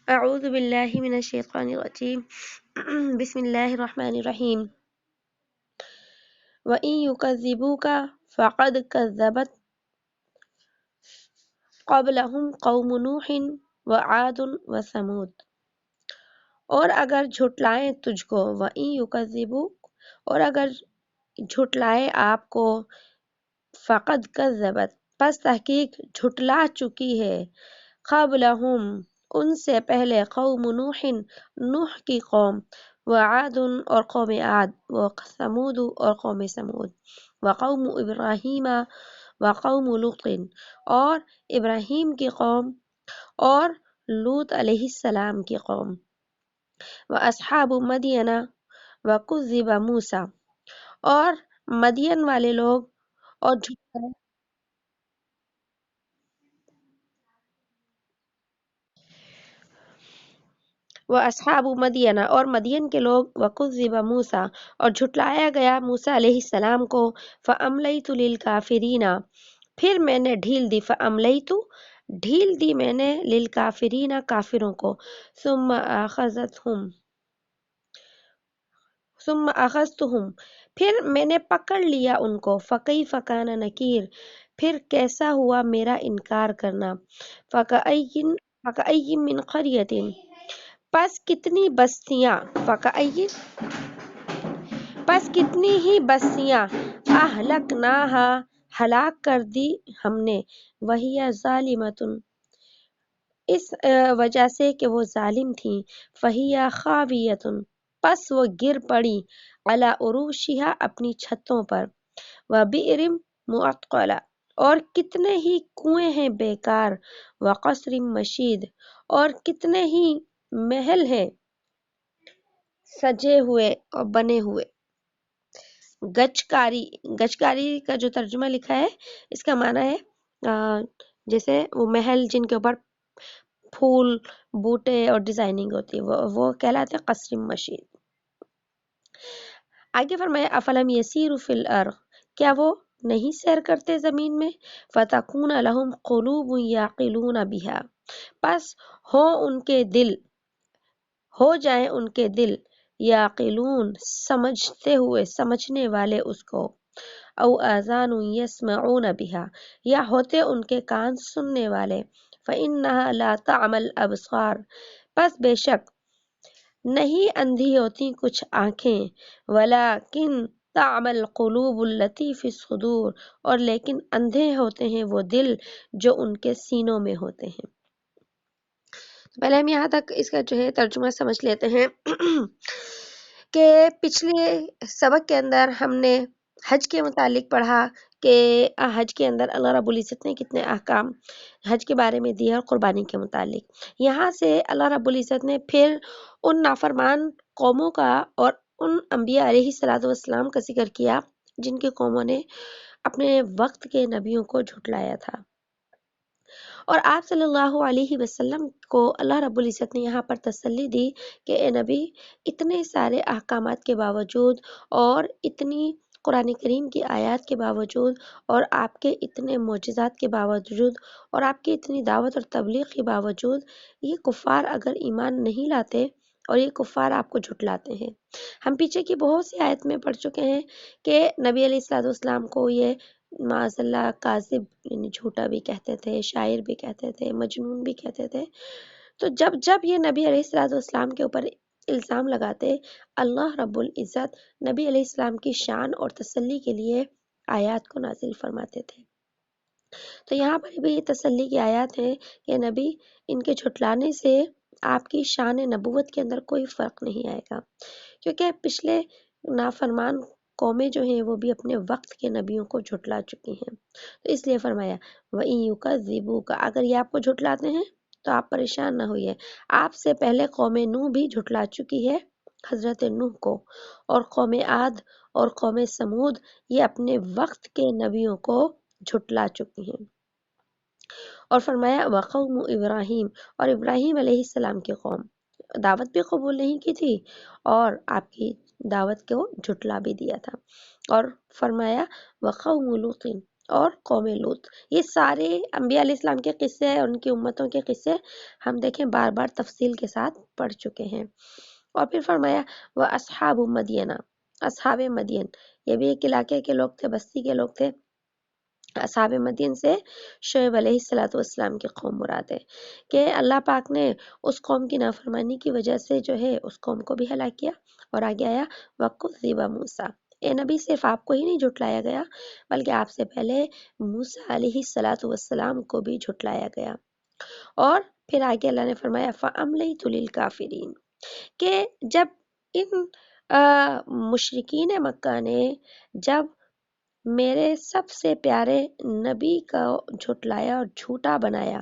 اعوذ باللہ من الشیطان الرجیم بسم اللہ الرحمن الرحیم وَإِن يُكَذِّبُوكَ فَقَدْ كَذَّبَتْ قَبْلَهُمْ قَوْمُ نُوحٍ وَعَادٌ وَثَمُودَ۔ اور اگر جھٹلائیں تجھ کو، وَإِن يُكَذِّبُوكَ، اور اگر جھٹلائے آپ کو، فَقَدْ كَذَّبَتْ، پس تحقیق جھٹلا چکی ہے، قَبْلَهُمْ، ان سے پہلے، قوم نوح، نوح کی قوم، وعاد اور قوم عاد، وثمود اور قوم سمود، وقوم ابراہیم وقوم لوط اور ابراہیم کی قوم اور لوط علیہ السلام کی قوم، واصحاب مدین وکذب موسیٰ، اور مدین والے لوگ اور جھٹلائے، واصحاب مدین اور مدین کے لوگ، وکذب موسیٰ اور جھٹلایا گیا موسیٰ علیہ السلام کو، فاملیت للکافرین، پھر میں نے ڈھیل دی، فاملیت ڈھیل دی میں نے، للکافرین کافروں کو، ثم اخذتهم پھر میں نے پکڑ لیا ان کو، فکیف کان نکیر پھر کیسا ہوا میرا انکار کرنا، فکأی من قریۃ پس کتنی بستیاں، پس کتنی ہی بستیاں، اہلکناہا ہلاک کر دی ہم نے، وہی ظالمۃ اس وجہ سے کہ وہ ظالم تھیں، فہی خاویۃ پس وہ گر پڑی، علی عروشہا اپنی چھتوں پر، وبئر معطلہ اور کتنے ہی کنویں ہیں بیکار، وقصر مشید اور کتنے ہی محل ہیں سجے ہوئے اور بنے ہوئے۔ گچکاری کا جو ترجمہ لکھا ہے اس کا معنی ہے جیسے وہ محل جن کے اوپر پھول بوٹے اور ڈیزائننگ ہوتی ہے، وہ کہلاتے ہیں قصر مشید۔ آگے فرمایا افلم یسیروا فی الارض، کیا وہ نہیں سیر کرتے زمین میں، فتکون لہم قلوب یعقلون بہا پس ہو جائیں ان کے دل، یعقلون سمجھتے ہوئے، سمجھنے والے اس کو، او آذان یسمعون بہا یا ہوتے ان کے کان سننے والے، فإنها لا تعمی الابصار پس بے شک نہیں اندھی ہوتی کچھ آنکھیں، ولیکن تعمی القلوب التی فی الصدور اور لیکن اندھے ہوتے ہیں وہ دل جو ان کے سینوں میں ہوتے ہیں۔ پہلے ہم یہاں تک اس کا جو ہے ترجمہ سمجھ لیتے ہیں کہ پچھلے سبق کے اندر ہم نے حج کے متعلق پڑھا کہ حج کے اندر اللہ رب العزت نے کتنے احکام حج کے بارے میں دیے اور قربانی کے متعلق۔ یہاں سے اللہ رب العزت نے پھر ان نافرمان قوموں کا اور ان انبیاء علیہ الصلوۃ والسلام کا ذکر کیا جن کی قوموں نے اپنے وقت کے نبیوں کو جھٹلایا تھا، اور آپ صلی اللہ علیہ وسلم کو اللہ رب العزت نے یہاں پر تسلی دی کہ اے نبی، اتنے سارے احکامات کے باوجود اور اتنی قرآن کریم کی آیات کے باوجود اور آپ کے اتنے معجزات کے باوجود اور آپ کی اتنی دعوت اور تبلیغ کے باوجود یہ کفار اگر ایمان نہیں لاتے اور یہ کفار آپ کو جھٹلاتے ہیں۔ ہم پیچھے کی بہت سی آیت میں پڑھ چکے ہیں کہ نبی علیہ الصلوۃ والسلام کو یہ معاذ اللہ کاذب یعنی جھوٹا بھی کہتے تھے، شاعر بھی کہتے تھے، مجنون بھی کہتے تھے۔ تو جب یہ نبی علیہ الصلوۃ والسلام کے اوپر الزام لگاتے، اللہ رب العزت نبی علیہ السلام کی شان اور تسلی کے لیے آیات کو نازل فرماتے تھے۔ تو یہاں پر بھی یہ تسلی کی آیات ہیں کہ نبی، ان کے جھٹلانے سے آپ کی شان نبوت کے اندر کوئی فرق نہیں آئے گا، کیونکہ پچھلے نافرمان قومیں جو ہیں وہ بھی اپنے وقت کے نبیوں کو جھٹلا چکی ہیں، تو اس لیے فرمایا وَإِن يُكَذِّبُوكَ اگر یہ آپ کو جھٹلاتے ہیں تو آپ پریشان نہ ہوئیے، آپ سے پہلے قوم نوح بھی جھٹلا چکی ہے حضرت نوح کو، اور قوم عاد اور قوم سمود یہ اپنے وقت کے نبیوں کو جھٹلا چکی ہیں۔ اور فرمایا وقوم ابراہیم اور ابراہیم علیہ السلام کی قوم دعوت بھی قبول نہیں کی تھی اور آپ کی دعوت کو جھٹلا بھی دیا تھا۔ اور فرمایا وقوم لوط اور قوم لوط، یہ سارے انبیاء علیہ السلام کے قصے ہیں، ان کی امتوں کے قصے ہم دیکھیں بار بار تفصیل کے ساتھ پڑھ چکے ہیں۔ اور پھر فرمایا وہ اصحاب مدینہ، اصحاب مدین، یہ بھی ایک علاقے کے لوگ تھے، بستی کے لوگ تھے۔ اصحاب مدین سے شعیب علیہ السلام کی قوم مراد ہے کہ اللہ پاک نے اس قوم کی نافرمانی کی وجہ سے جو ہے اس قوم کو بھی ہلاک کیا۔ اور آگے آیا وَكُذِّبَ مُوسیٰ، اے نبی صرف آپ کو ہی نہیں جھٹلایا گیا بلکہ آپ سے پہلے موسیٰ علیہ السلام کو بھی جھٹلایا گیا۔ اور پھر آگے اللہ نے فرمایا فَأَمْلَيْتُ لِلْكَافِرِينَ، کہ جب ان مشرکین مکہ نے جب میرے سب سے پیارے نبی کا جھٹلایا اور جھوٹا بنایا،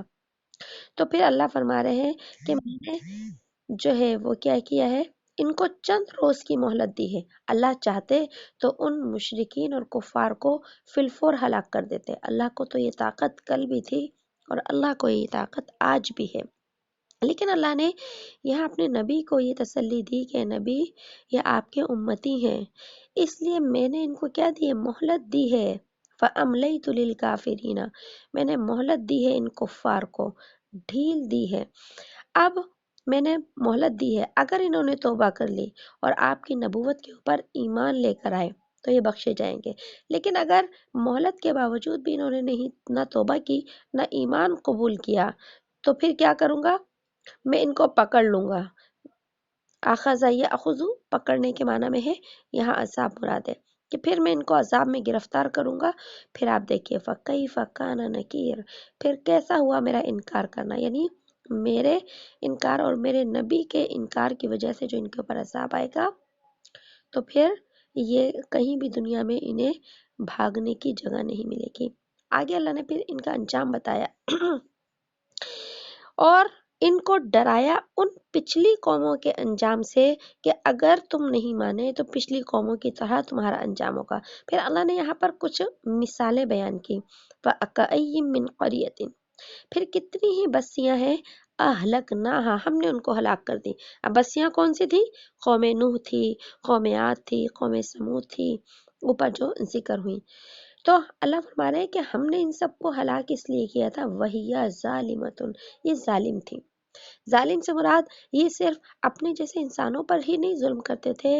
تو پھر اللہ فرما رہے ہیں کہ میں نے جو ہے وہ کیا کیا ہے، ان کو چند روز کی مہلت دی ہے۔ اللہ چاہتے تو ان مشرکین اور کفار کو فی الفور ہلاک کر دیتے، اللہ کو تو یہ طاقت کل بھی تھی اور اللہ کو یہ طاقت آج بھی ہے، لیکن اللہ نے یہاں اپنے نبی کو یہ تسلی دی کہ نبی یہ آپ کے امتی ہیں، اس لیے میں نے ان کو کیا دی ہے، مہلت دی ہے۔ فَأَمْلَيْتُ لِلْكَافِرِينَ، میں نے مہلت دی ہے ان کفار کو، ڈھیل دی ہے۔ اب میں نے مہلت دی ہے، اگر انہوں نے توبہ کر لی اور آپ کی نبوت کے اوپر ایمان لے کر آئے تو یہ بخشے جائیں گے، لیکن اگر مہلت کے باوجود بھی انہوں نے نہیں نہ توبہ کی نہ ایمان قبول کیا تو پھر کیا کروں گا، میں ان کو پکڑ لوں گا۔ اخذ یاخذ پکڑنے کے معنی میں ہے، یہاں عذاب مراد ہے کہ پھر میں ان کو عذاب میں گرفتار کروں گا۔ پھر آپ دیکھیے فَكَيْفَ كَانَ نَكِيرٌ، پھر کیسا ہوا میرا انکار کرنا، یعنی میرے انکار اور میرے نبی کے انکار کی وجہ سے جو ان کے اوپر عذاب آئے گا، تو پھر یہ کہیں بھی دنیا میں انہیں بھاگنے کی جگہ نہیں ملے گی۔ آگے اللہ نے پھر ان کا انجام بتایا اور ان کو ڈرایا ان پچھلی قوموں کے انجام سے کہ اگر تم نہیں مانے تو پچھلی قوموں کی طرح تمہارا انجام ہوگا۔ پھر اللہ نے یہاں پر کچھ مثالیں بیان کی، وَأَكَأَيٍّ مِّن قَرْيَةٍ، پھر کتنی ہی بستیاں ہیں، اہلکناہا، ہم نے ان کو ہلاک کر دی۔ اب بستیاں کون سی تھی، قوم نوح تھی، قوم عاد تھی، قوم سمود تھی، اوپر جو ذکر ہوئی۔ تو اللہ فرما رہے ہیں کہ ہم نے ان سب کو ہلاک اس لیے کیا تھا، وَهِيَ ظَالِمَةٌ، یہ ظالم تھی۔ ظالم سے مراد یہ صرف اپنے جیسے انسانوں پر ہی نہیں ظلم کرتے تھے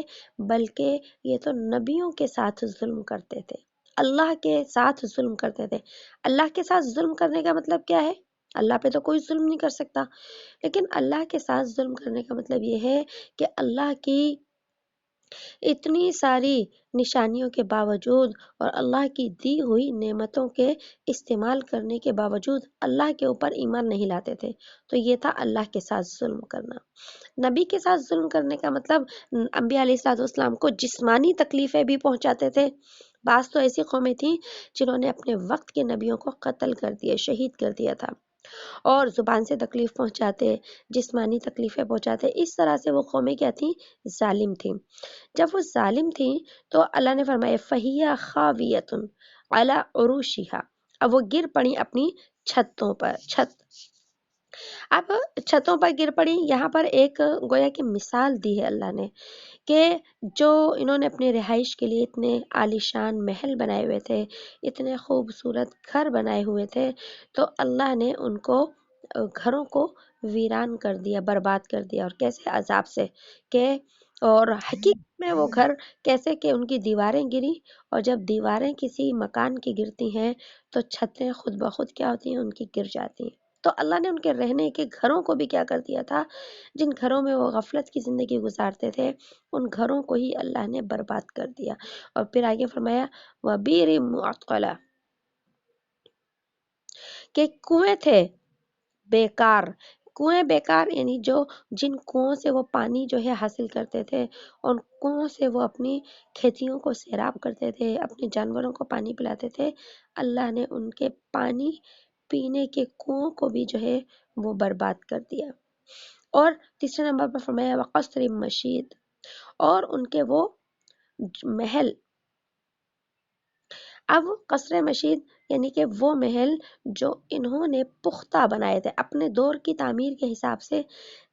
بلکہ یہ تو نبیوں کے ساتھ ظلم کرتے تھے، اللہ کے ساتھ ظلم کرتے تھے۔ اللہ کے ساتھ ظلم کرنے کا مطلب کیا ہے، اللہ پہ تو کوئی ظلم نہیں کر سکتا، لیکن اللہ کے ساتھ ظلم کرنے کا مطلب یہ ہے کہ اللہ کی اتنی ساری نشانیوں کے باوجود اور اللہ کی دی ہوئی نعمتوں کے استعمال کرنے کے باوجود اللہ کے اوپر ایمان نہیں لاتے تھے، تو یہ تھا اللہ کے ساتھ ظلم کرنا۔ نبی کے ساتھ ظلم کرنے کا مطلب انبیاء علیہ السلام کو جسمانی تکلیفیں بھی پہنچاتے تھے۔ بعض تو ایسی قومیں تھیں جنہوں نے اپنے وقت کے نبیوں کو قتل کر دیا، شہید کر دیا تھا، اور زبان سے تکلیف پہنچاتے، جسمانی تکلیفیں پہنچاتے، اس طرح سے وہ قومیں کیا تھیں، ظالم تھیں۔ جب وہ ظالم تھیں تو اللہ نے فرمایا فَهِيَ خَاوِيَةٌ عَلَى عُرُوشِهَا، اب وہ گر پڑی اپنی چھتوں پر، اب چھتوں پر گر پڑی، یہاں پر ایک گویا کہ مثال دی ہے اللہ نے کہ جو انہوں نے اپنے رہائش کے لیے اتنے عالیشان محل بنائے ہوئے تھے، اتنے خوبصورت گھر بنائے ہوئے تھے، تو اللہ نے ان کو گھروں کو ویران کر دیا، برباد کر دیا، اور کیسے، عذاب سے، کہ اور حقیقت میں وہ گھر کیسے کہ ان کی دیواریں گری، اور جب دیواریں کسی مکان کی گرتی ہیں تو چھتیں خود بخود کیا ہوتی ہیں، ان کی گر جاتی ہیں۔ تو اللہ نے ان کے رہنے کے گھروں کو بھی کیا کر دیا تھا، جن گھروں میں وہ غفلت کی زندگی گزارتے تھے ان گھروں کو ہی اللہ نے برباد کر دیا۔ اور پھر آگے فرمایا وَبِئْرٍ مُّعَطَّلَةٍ، کہ کنویں تھے بیکار، کنویں بیکار یعنی جن کنووں سے وہ پانی جو ہے حاصل کرتے تھے، اور کنووں سے وہ اپنی کھیتیوں کو سیراب کرتے تھے، اپنے جانوروں کو پانی پلاتے تھے، اللہ نے ان کے پانی پینے کے کنووں کو بھی جو ہے وہ برباد کر دیا۔ اور تیسرے نمبر پر فرمایا وَقَصْرٍ مَشِيدٍ، اور ان کے وہ محل، اب قصر مشید یعنی کہ وہ محل جو انہوں نے پختہ بنائے تھے اپنے دور کی تعمیر کے حساب سے،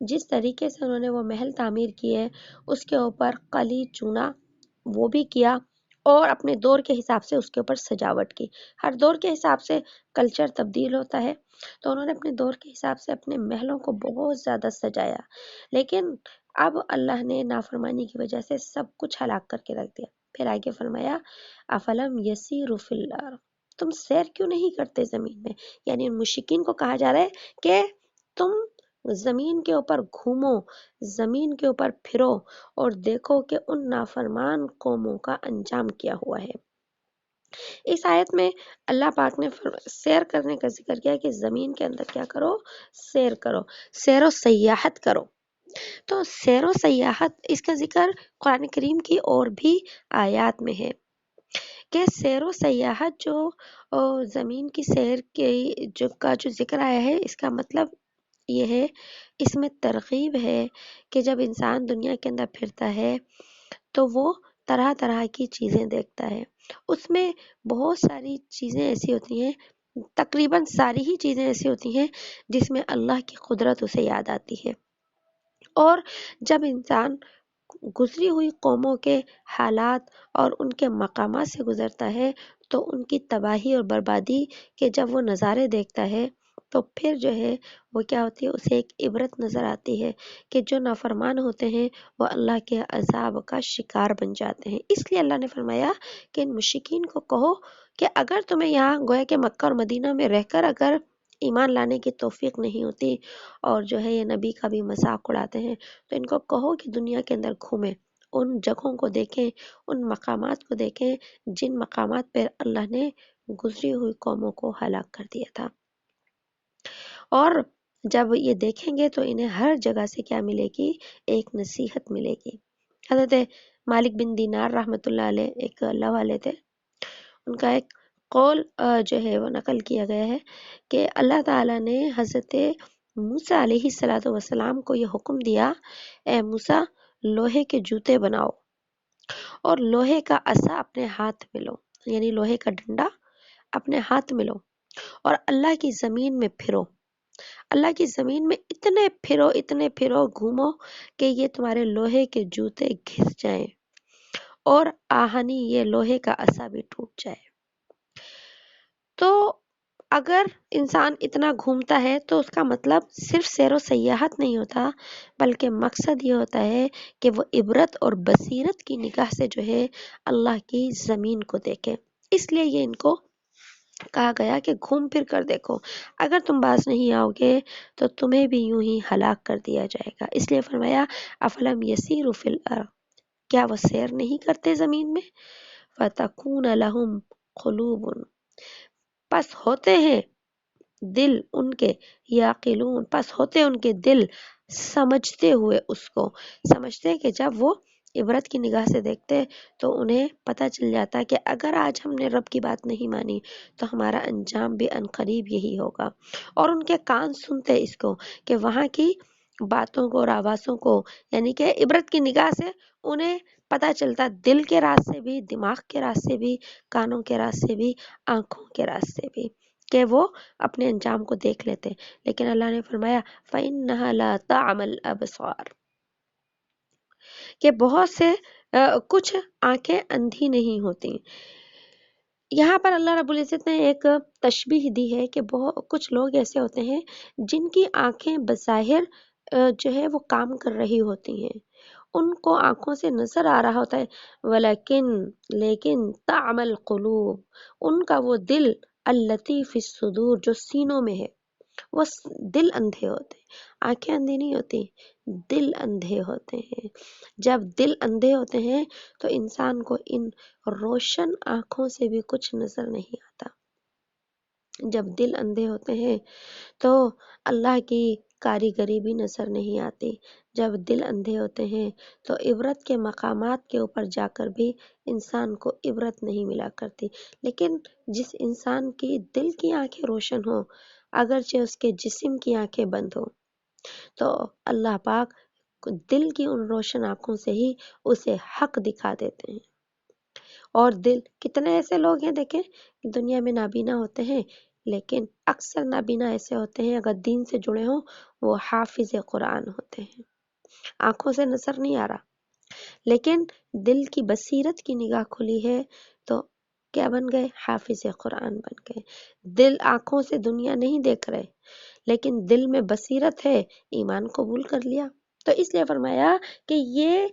جس طریقے سے انہوں نے وہ محل تعمیر کیے اس کے اوپر قلی چونا وہ بھی کیا، اور اپنے دور کے حساب سے اس کے اوپر سجاوٹ کی. ہر دور کے حساب سے کلچر تبدیل ہوتا ہے، تو انہوں نے اپنے دور کے حساب سے اپنے محلوں کو بہت زیادہ سجایا. لیکن اب اللہ نے نافرمانی کی وجہ سے سب کچھ ہلاک کر کے رکھ دیا. پھر آگے فرمایا افلم یسیروا فی الارض، تم سیر کیوں نہیں کرتے زمین میں. یعنی ان مشرکین کو کہا جا رہا ہے کہ تم زمین کے اوپر گھومو، زمین کے اوپر پھرو اور دیکھو کہ ان نافرمان قوموں کا انجام کیا ہوا ہے. اس آیت میں اللہ پاک نے سیر کرنے کا ذکر کیا کہ زمین کے اندر کیا کرو، سیر کرو، سیر و سیاحت کرو. تو سیر و سیاحت اس کا ذکر قرآن کریم کی اور بھی آیات میں ہے کہ سیر و سیاحت جو زمین کی سیر کے جو ذکر آیا ہے، اس کا مطلب یہ ہے، اس میں ترغیب ہے کہ جب انسان دنیا کے اندر پھرتا ہے تو وہ طرح طرح کی چیزیں دیکھتا ہے. اس میں بہت ساری چیزیں ایسی ہوتی ہیں، تقریباً ساری ہی چیزیں ایسی ہوتی ہیں جس میں اللہ کی قدرت اسے یاد آتی ہے. اور جب انسان گزری ہوئی قوموں کے حالات اور ان کے مقامات سے گزرتا ہے تو ان کی تباہی اور بربادی کے جب وہ نظارے دیکھتا ہے تو پھر جو ہے وہ کیا ہوتی ہے، اسے ایک عبرت نظر آتی ہے کہ جو نافرمان ہوتے ہیں وہ اللہ کے عذاب کا شکار بن جاتے ہیں. اس لیے اللہ نے فرمایا کہ ان مشرکین کو کہو کہ اگر تمہیں یہاں گویا کہ مکہ اور مدینہ میں رہ کر اگر ایمان لانے کی توفیق نہیں ہوتی اور جو ہے یہ نبی کا بھی مذاق اڑاتے ہیں، تو ان کو کہو کہ دنیا کے اندر گھومیں، ان جگہوں کو دیکھیں، ان مقامات کو دیکھیں جن مقامات پر اللہ نے گزری ہوئی قوموں کو ہلاک کر دیا تھا. اور جب یہ دیکھیں گے تو انہیں ہر جگہ سے کیا ملے گی، ایک نصیحت ملے گی. حضرت مالک بن دینار رحمۃ اللہ علیہ ایک اللہ والے تھے. ان کا ایک قول جو ہے وہ نقل کیا گیا ہے کہ اللہ تعالیٰ نے حضرت موسیٰ علیہ السلام کو یہ حکم دیا، اے موسیٰ لوہے کے جوتے بناؤ اور لوہے کا عصا اپنے ہاتھ میں لو، یعنی لوہے کا ڈنڈا اپنے ہاتھ میں لو اور اللہ کی زمین میں پھرو. اللہ کی زمین میں اتنے پھرو گھومو کہ یہ تمہارے لوہے کے جوتے گھس جائیں اور آہنی یہ لوہے کا عصا بھی ٹوٹ جائے. تو اگر انسان اتنا گھومتا ہے تو اس کا مطلب صرف سیر و سیاحت نہیں ہوتا، بلکہ مقصد یہ ہوتا ہے کہ وہ عبرت اور بصیرت کی نگاہ سے جو ہے اللہ کی زمین کو دیکھے. اس لیے یہ ان کو کہا گیا کہ گھوم پھر کر دیکھو، اگر تم باز نہیں آؤ گے تو تمہیں بھی یوں ہی ہلاک کر دیا جائے گا. اس لیے فرمایا افلم یسیروا فی الارض، کیا وہ سیر نہیں کرتے زمین میں، فتکون لہم قلوب، پس ہوتے ہیں دل ان کے، یعقلون پس ہوتے ان کے دل سمجھتے ہوئے، اس کو سمجھتے کہ جب وہ عبرت کی نگاہ سے دیکھتے تو انہیں پتہ چل جاتا کہ اگر آج ہم نے رب کی بات نہیں مانی تو ہمارا انجام بھی عنقریب یہی ہوگا. اور ان کے کان سنتے اس کو کہ وہاں کی باتوں کو اور آوازوں کو، یعنی کہ عبرت کی نگاہ سے انہیں پتہ چلتا، دل کے راز سے بھی، دماغ کے راز سے بھی، کانوں کے راز سے بھی، آنکھوں کے راز سے بھی، کہ وہ اپنے انجام کو دیکھ لیتے. لیکن اللہ نے فرمایا فَإِنَّهَا لَا تَعْمَى الْأَبْصَارُ، کہ بہت سے کچھ آنکھیں اندھی نہیں ہوتی. یہاں پر اللہ رب العزت نے ایک تشبیہ دی ہے کہ کچھ لوگ ایسے ہوتے ہیں جن کی آنکھیں بظاہر جو ہے وہ کام کر رہی ہوتی ہیں، ان کو آنکھوں سے نظر آ رہا ہوتا ہے، لیکن تعمى القلوب، ان کا وہ دل التي في الصدور جو سینوں میں ہے، وہ دل اندھے ہوتے ہیں. آنکھیں اندھی نہیں ہوتی، دل اندھے ہوتے ہیں. جب دل اندھے ہوتے ہیں تو انسان کو ان روشن آنکھوں سے بھی کچھ نظر نہیں آتا. جب دل اندھے ہوتے ہیں تو اللہ کی کاریگری بھی نظر نہیں آتی. جب دل اندھے ہوتے ہیں تو عبرت کے مقامات کے اوپر جا کر بھی انسان کو عبرت نہیں ملا کرتی. لیکن جس انسان کی دل کی آنکھیں روشن ہوں، اگرچہ اس کے جسم کی آنکھیں بند ہوں، تو اللہ پاک دل کی ان روشن آنکھوں سے ہی اسے حق دکھا دیتے ہیں. اور دل، کتنے ایسے لوگ ہیں دیکھیں دنیا میں نابینا ہوتے ہیں، لیکن اکثر نابینا ایسے ہوتے ہیں اگر دین سے جڑے ہوں وہ حافظ قرآن ہوتے ہیں، آنکھوں سے نظر نہیں آ رہا لیکن دل کی بصیرت کی نگاہ کھلی ہے تو کیا بن گئے؟ حافظ قرآن بن گئے۔ دل آنکھوں سے دنیا نہیں دیکھ رہے لیکن دل میں بصیرت ہے، ایمان قبول کر لیا۔ تو اس لیے فرمایا کہ یہ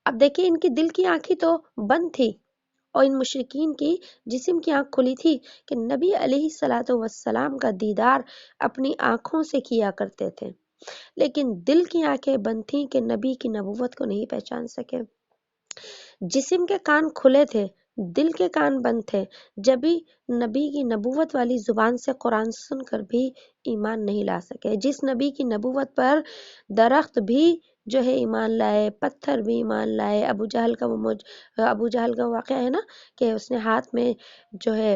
اب دیکھیں ان کی دل کی آنکھیں تو بند تھی اور ان مشرکین کی جسم کی آنکھ کھلی تھی کہ نبی علیہ الصلوۃ والسلام کا دیدار اپنی آنکھوں سے کیا کرتے تھے، لیکن دل کی آنکھیں بند تھیں کہ نبی کی نبوت کو نہیں پہچان سکے۔ جسم کے کان کھلے تھے، دل کے کان بند تھے، جب بھی نبی کی نبوت والی زبان سے قرآن سن کر بھی ایمان نہیں لا سکے۔ جس نبی کی نبوت پر درخت بھی جو ہے ایمان لائے، پتھر بھی ایمان لائے۔ ابو جہل کا واقعہ ہے نا کہ اس نے ہاتھ میں جو ہے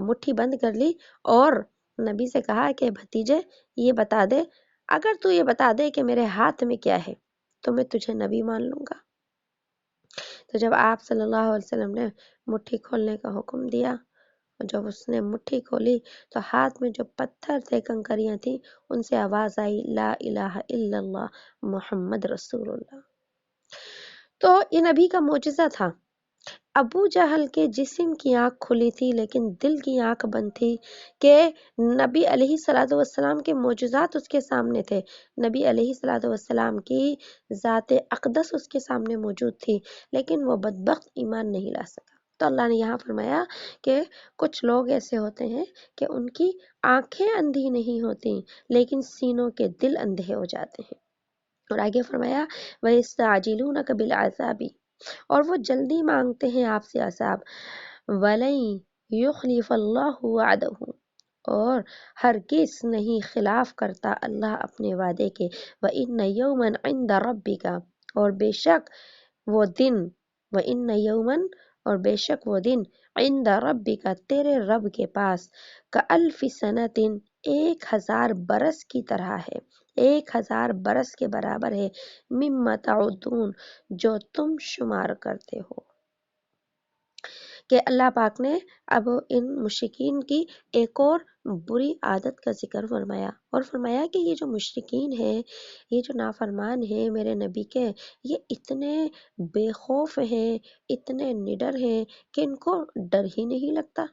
مٹھی بند کر لی اور نبی سے کہا کہ بھتیجے یہ بتا دے، اگر تو یہ بتا دے کہ میرے ہاتھ میں کیا ہے تو میں تجھے نبی مان لوں گا۔ تو جب آپ صلی اللہ علیہ وسلم نے مٹھی کھولنے کا حکم دیا، جب اس نے مٹھی کھولی تو ہاتھ میں جو پتھر تھے، کنکریاں تھیں، ان سے آواز آئی لا الہ الا اللہ محمد رسول اللہ۔ تو یہ نبی کا معجزہ تھا۔ ابو جہل کے جسم کی آنکھ کھلی تھی لیکن دل کی آنکھ بند تھی کہ نبی علیہ الصلوۃ والسلام کے معجزات اس کے سامنے تھے، نبی علیہ الصلوۃ والسلام کی ذات اقدس اس کے سامنے موجود تھی، لیکن وہ بدبخت ایمان نہیں لا سکا۔ تو اللہ نے یہاں فرمایا کہ کچھ لوگ ایسے ہوتے ہیں کہ ان کی آنکھیں اندھی نہیں ہوتی لیکن سینوں کے دل اندھے ہو جاتے ہیں۔ اور آگے فرمایا وَيَسْتَعْجِلُونَكَ بِالْعَذَابِ، اور وہ جلدی مانگتے ہیں آپ سے عذاب، وَلَن يُخْلِفَ اللَّهُ وَعْدَهُ، اور ہرگز نہیں خلاف کرتا اللہ اپنے وعدے کے، وَإِنَّ يَوْمًا عِندَ رَبِّكَ، اور بے شک وہ دن، وَإِنَّ يَوْمًا، اور بے شک وہ دن، عند ربک، تیرے رب کے پاس، کألف سنۃ، 1000 برس کی طرح ہے، 1000 برس کے برابر ہے، مما تعدون، جو تم شمار کرتے ہو۔ کہ اللہ پاک نے اب ان مشرکین کی ایک اور بری عادت کا ذکر فرمایا اور فرمایا کہ یہ جو مشرکین ہیں، یہ جو نافرمان ہیں میرے نبی کے، یہ اتنے بے خوف ہیں، اتنے نڈر ہیں کہ ان کو ڈر ہی نہیں لگتا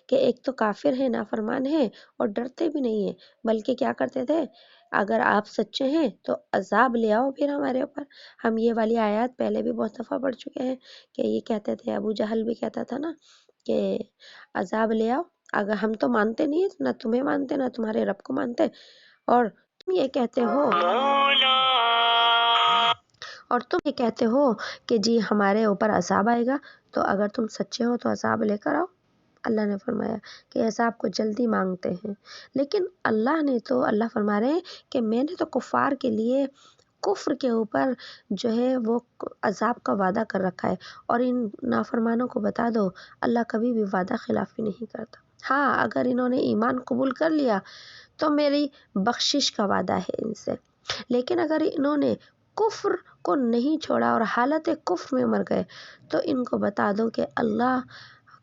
کہ ایک تو کافر ہے، نافرمان ہے اور ڈرتے بھی نہیں ہیں، بلکہ کیا کرتے تھے، اگر آپ سچے ہیں تو عذاب لے آؤ پھر ہمارے اوپر۔ ہم یہ والی آیات پہلے بھی بہت دفعہ پڑھ چکے ہیں کہ یہ کہتے تھے، ابو جہل بھی کہتا تھا نا کہ عذاب لے آؤ، اگر ہم تو مانتے نہیں، نہ تمہیں مانتے نہ تمہارے رب کو مانتے، اور تم یہ کہتے ہو کہ جی ہمارے اوپر عذاب آئے گا، تو اگر تم سچے ہو تو عذاب لے کر آؤ۔ اللہ نے فرمایا کہ عذاب کو جلدی مانگتے ہیں، لیکن اللہ فرما رہے ہیں کہ میں نے تو کفار کے لیے کفر کے اوپر جو ہے وہ عذاب کا وعدہ کر رکھا ہے، اور ان نافرمانوں کو بتا دو اللہ کبھی بھی وعدہ خلافی نہیں کرتا۔ ہاں، اگر انہوں نے ایمان قبول کر لیا تو میری بخشش کا وعدہ ہے ان سے، لیکن اگر انہوں نے کفر کو نہیں چھوڑا اور حالت کفر میں مر گئے تو ان کو بتا دو کہ اللہ